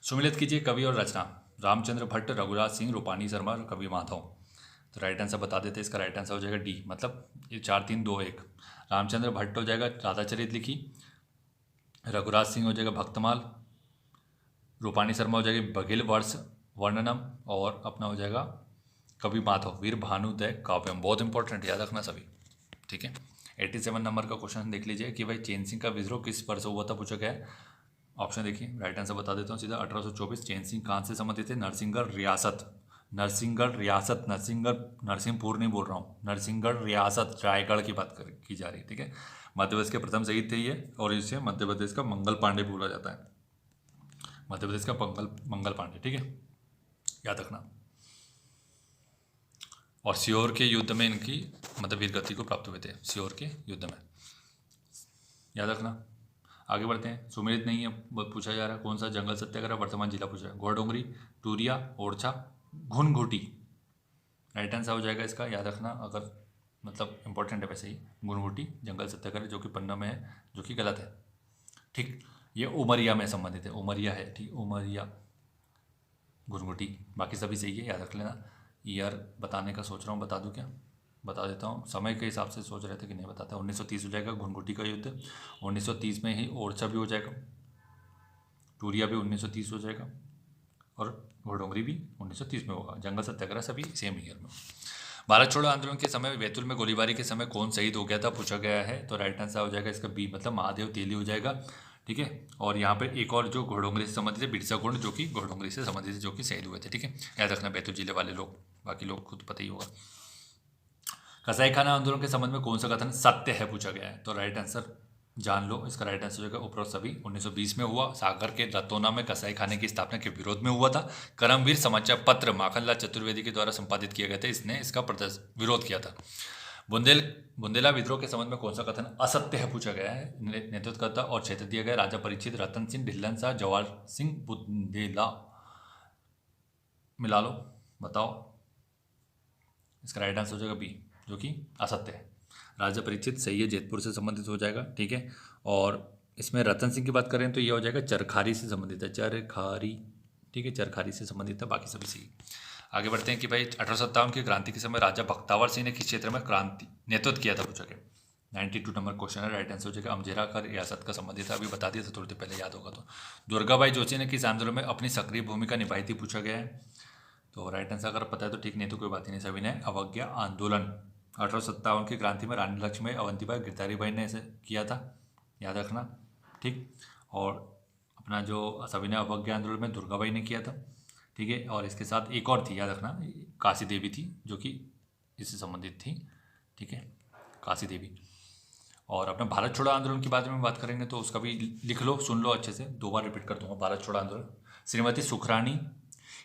S1: सुमिलित कीजिए कवि और रचना। रामचंद्र भट्ट, रघुराज सिंह, रूपानी शर्मा, कवि माधव। तो राइट आंसर बता देते हैं, इसका राइट आंसर हो जाएगा डी, मतलब ये 4 3 2 1। रामचंद्र भट्ट हो जाएगा राधाचरित लिखी, रघुराज सिंह हो जाएगा भक्तमाल, रूपानी शर्मा हो जाएगी बघेल वर्ष वर्णनम, और अपना हो जाएगा कवि माधव वीर भानुदय काव्यम। बहुत इंपॉर्टेंट, याद रखना सभी। ठीक है, 87 नंबर का क्वेश्चन देख लीजिए कि भाई चैन सिंह का विद्रोह किस वर्ष हुआ था, पूछा गया है। ऑप्शन देखिए, राइट आंसर बता देता हूँ सीधा। 1824। चैन सिंह कहाँ से संबंधित थे, नरसिंहगढ़ रियासत, नरसिंहगढ़ रियासत, नरसिंहगढ़, नरसिंहपुर नहीं बोल रहा हूँ, नरसिंहगढ़ रियासत रायगढ़ की बात की जा रही है। ठीक है, मध्य प्रदेश के प्रथम शहीद थे ये, और इसे मध्य प्रदेश का मंगल पांडे बोला जाता है, मध्य प्रदेश का मंगल पांडे। ठीक है, याद रखना। और सीहोर के युद्ध में इनकी मतलब वीर गति को प्राप्त हुए थे, सीहोर के युद्ध में, याद रखना। आगे बढ़ते हैं। सुमेलित नहीं है, पूछा जा रहा है कौन सा जंगल सत्याग्रह वर्तमान जिला पूछ रहा है। घोड़डोंगरी, टूरिया, ओरछा, घुनघुटी। राइट आंसर हो जाएगा इसका, याद रखना, अगर मतलब इंपॉर्टेंट है वैसे ही। घुनघुटी जंगल सत्याग्रह जो कि पन्ना में है, जो कि गलत है। ठीक, ये उमरिया में संबंधित है, उमरिया है। ठीक, उमरिया, घुनघुटी, बाकी सभी सही है, याद रख लेना। ईयर बताने का सोच रहा हूँ, बता दूँ क्या, बता देता हूँ। समय के हिसाब से सोच रहे थे कि नहीं बताते। 1930 हो जाएगा घुनघुटी का युद्ध, 1930 में ही ओरछा भी हो जाएगा, टूरिया भी 1930 हो जाएगा, और घोड़डोंगरी भी 1930 में होगा। जंगल सत्याग्रह सभी सेम ईयर में। भारत छोड़ो आंदोलन के समय बैतूल में गोलीबारी के समय कौन शहीद हो गया था, पूछा गया है। तो राइट आंसर हो जाएगा इसका बी, मतलब महादेव तेली हो जाएगा। ठीक है, और यहाँ पे एक और जो घोड़डोंगरी से संबंधित है, बिरसा गुंड, जो कि घोड़डोंगरी से संबंधित है, जो कि शहीद हुए थे। ठीक है, याद रखना बैतूल जिले वाले लोग, बाकी लोग खुद पता ही होगा। कसाई खाना आंदोलन के संबंध में कौन सा कथन सत्य है, पूछा गया है। तो राइट आंसर जान लो, इसका राइट आंसर होगा उपरोक्त सभी। 1920 में हुआ, सागर के रतौना में कसाई खाने की स्थापना के विरोध में हुआ था। करमवीर समाचार पत्र माखनलाल चतुर्वेदी के द्वारा संपादित किया गया था, इसने इसका विरोध किया था। बुंदेला विद्रोह के संबंध में कौन सा कथन असत्य है, पूछा गया है। नेतृत्वकर्ता और क्षेत्र दिया गया, राजा परीक्षित, रतन सिंह, ढिल्लन शाह, जवाहर सिंह बुंदेला। मिला लो, बताओ। इसका राइट आंसर हो जाएगा बी, जो कि असत्य है। राजा परीक्षित सही है, जैतपुर से संबंधित हो जाएगा। ठीक है, और इसमें रतन सिंह की बात करें तो ये हो जाएगा चरखारी से संबंधित है, चरखारी। ठीक है, चरखारी से संबंधित है, बाकी सभी सही। आगे बढ़ते हैं कि भाई 1857 की क्रांति के समय राजा बख्तावर सिंह ने किस क्षेत्र में क्रांति नेतृत्व किया था, पूछा गया। 92 नंबर क्वेश्चन है, राइट आंसर हो जाएगा अमजेरा का रियासत का संबंधित है, अभी बता दिया था थोड़ी देर पहले, याद होगा तो। दुर्गाबाई जोशी ने किस आंदोलन में अपनी सक्रिय भूमिका निभाई थी, पूछा गया है। तो राइट आंसर अगर पता है तो ठीक, नहीं तो कोई बात ही नहीं। सभी ने अवज्ञा आंदोलन 1857 की क्रांति में रानी लक्ष्मीबाई, अवंतीबाई, गिरधारीबाई ने ऐसे किया था, याद रखना। ठीक, और अपना जो सभी ने अवज्ञा आंदोलन में दुर्गाबाई ने किया था। ठीक है, और इसके साथ एक और थी, याद रखना, काशी देवी थी, जो कि इससे संबंधित थी। ठीक है, काशी देवी। और अपना भारत छोड़ो आंदोलन के बारे में बात करेंगे तो उसका भी लिख लो, सुन लो अच्छे से, 2 बार रिपीट कर दूंगा। भारत छोड़ो आंदोलन, श्रीमती सुखरानी,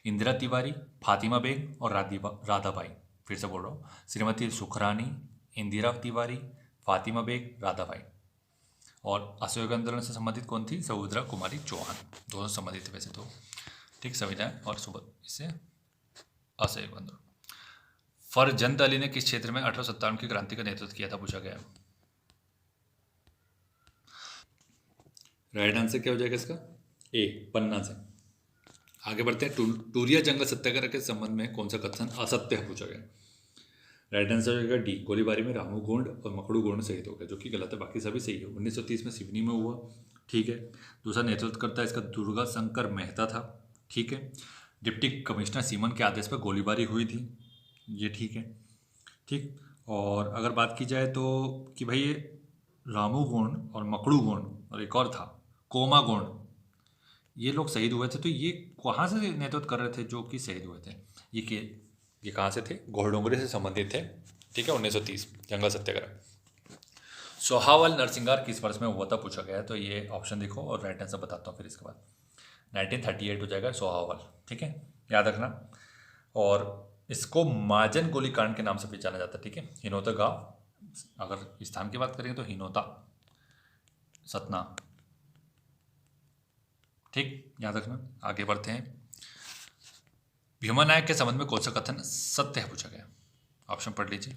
S1: इंदिरा तिवारी, फातिमा बेग और राधाबाई। फिर से बोल रहा हूँ, श्रीमती सुखरानी, इंदिरा तिवारी, फातिमा बेग, राधाबाई। और असहयोग आंदोलन से संबंधित कौन थी, सुभद्रा कुमारी चौहान। दोनों संबंधित थे वैसे तो। ठीक, संविधान और इससे असहयोग आंदोलन। फरजंद अली ने किस क्षेत्र में 1857 की क्रांति का नेतृत्व किया था, पूछा गया। राइट आंसर क्या हो जाएगा इसका, ए, पन्ना से। आगे बढ़ते हैं। टूरिया जंगल सत्याग्रह के संबंध में कौन सा कथन असत्य है, पूछा गया। राइट आंसर होगा डी, गोलीबारी में रामू गोंड और मकड़ू गोंड शहीद हो गए, जो कि गलत है, बाकी सभी सही है। 1930 में सिवनी में हुआ। ठीक है, दूसरा नेतृत्व करता है इसका दुर्गा शंकर मेहता था। ठीक है। डिप्टी कमिश्नर सीमन के आदेश पर गोलीबारी हुई थी, ये ठीक है। ठीक। और अगर बात की जाए तो कि भाई ये रामू गोंड और मकड़ू गोंड और एक और था कोमा गोंड, ये लोग शहीद हुए थे, तो ये कहाँ से नेतृत्व कर रहे थे जो कि शहीद हुए थे? ये कहाँ से थे? घोड़डोंगरी से संबंधित थे। ठीक है, 1930 जंगल सत्याग्रह। सोहावल नरसिंगार किस वर्ष में हुआ था पूछा गया है, तो ये ऑप्शन देखो और राइट आंसर बताता हूँ फिर इसके बाद। 1938 हो जाएगा सोहावल। ठीक है, याद रखना। और इसको माजन गोलीकांड के नाम से पहचाना जाता है। ठीक है, हिनोता गांव, अगर स्थान की बात करेंगे तो हिनोता, सतना। ठीक, याद रखना। आगे बढ़ते हैं। भीमा नायक के संबंध में कौन सा कथन सत्य है पूछा गया? ऑप्शन पढ़ लीजिए,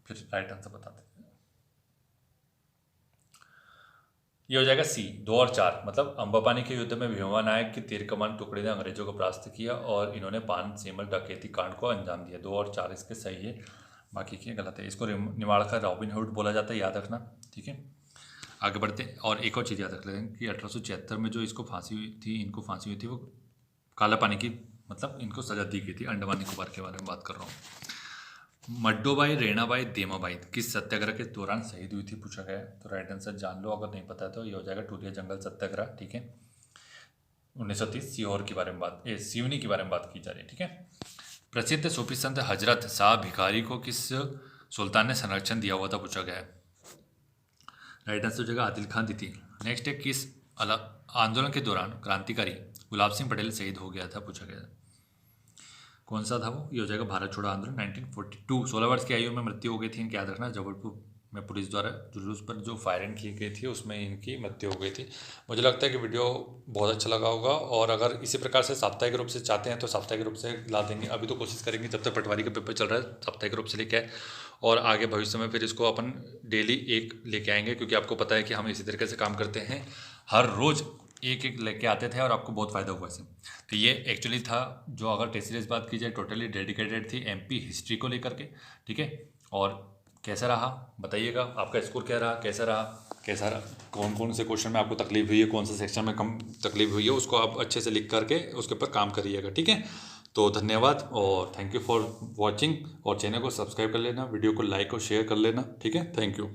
S1: फिर राइट आंसर बताते हैं। ये हो जाएगा सी, 2 और 4। मतलब अंबापानी के युद्ध में भीमा नायक की तीर कमान टुकड़ी ने अंग्रेजों को परास्त किया और इन्होंने पान सीमल डकैती कांड को अंजाम दिया। 2 और 4 इसके सही है, बाकी के गलत है। इसको निवाड़कर रॉबिन हुड बोला जाता है, याद रखना। ठीक है, आगे बढ़ते हैं। और एक और चीज़ याद रख लें कि 1876 में जो इसको फांसी हुई थी, इनको फांसी हुई थी, वो काला पानी की, मतलब इनको सजा दी गई थी। अंडमान निकोबार के बारे में बात कर रहा हूँ। मड्डोबाई, रेणाबाई, देमाबाई किस सत्याग्रह के दौरान शहीद हुई थी पूछा गया है, तो राइट आंसर जान लो अगर नहीं पता है तो। ये हो जाएगा टूरिया जंगल सत्याग्रह। ठीक है, 1930 सीहोर के बारे में सिवनी के बारे में बात की जा रही है। ठीक है। प्रसिद्ध सूफी संत हजरत शाह भिखारी को किस सुल्तान ने संरक्षण दिया हुआ था पूछा गया है? राइट आंसर हो जाएगा आदिल खान द्वितीय। नेक्स्ट है, किस आंदोलन के दौरान क्रांतिकारी गुलाब सिंह पटेल शहीद हो गया था पूछा गया? कौन सा था वो? ये हो जाएगा भारत छोड़ो आंदोलन 1942। 16 वर्ष की आयु में मृत्यु हो गई थी इनकी, याद रखना। जबलपुर में पुलिस द्वारा जुलूस पर जो फायरिंग की गई थी उसमें इनकी मृत्यु हो गई थी। मुझे लगता है कि वीडियो बहुत अच्छा लगा होगा, और अगर इसी प्रकार से साप्ताहिक रूप से चाहते हैं तो साप्ताहिक रूप से ला देंगे। अभी तो कोशिश करेंगे जब तक पटवारी का पेपर चल रहा है साप्ताहिक रूप से लेके आए, और आगे भविष्य में फिर इसको अपन डेली एक लेके आएंगे, क्योंकि आपको पता है कि हम इसी तरीके से काम करते हैं, हर रोज़ एक एक लेके आते थे और आपको बहुत फ़ायदा हुआ इससे। तो ये एक्चुअली था जो, अगर टेस्ट सीरीज बात की जाए, टोटली डेडिकेटेड थी एमपी हिस्ट्री को लेकर के। ठीक है, और कैसा रहा बताइएगा, आपका स्कोर क्या रहा, कैसा रहा, कौन कौन से क्वेश्चन में आपको तकलीफ हुई है, कौन से सेक्शन में कम तकलीफ हुई है, उसको आप अच्छे से लिख करके उसके ऊपर काम करिएगा। ठीक है, तो धन्यवाद और थैंक यू फॉर वॉचिंग, और चैनल को सब्सक्राइब कर लेना, वीडियो को लाइक और शेयर कर लेना। ठीक है, थैंक यू।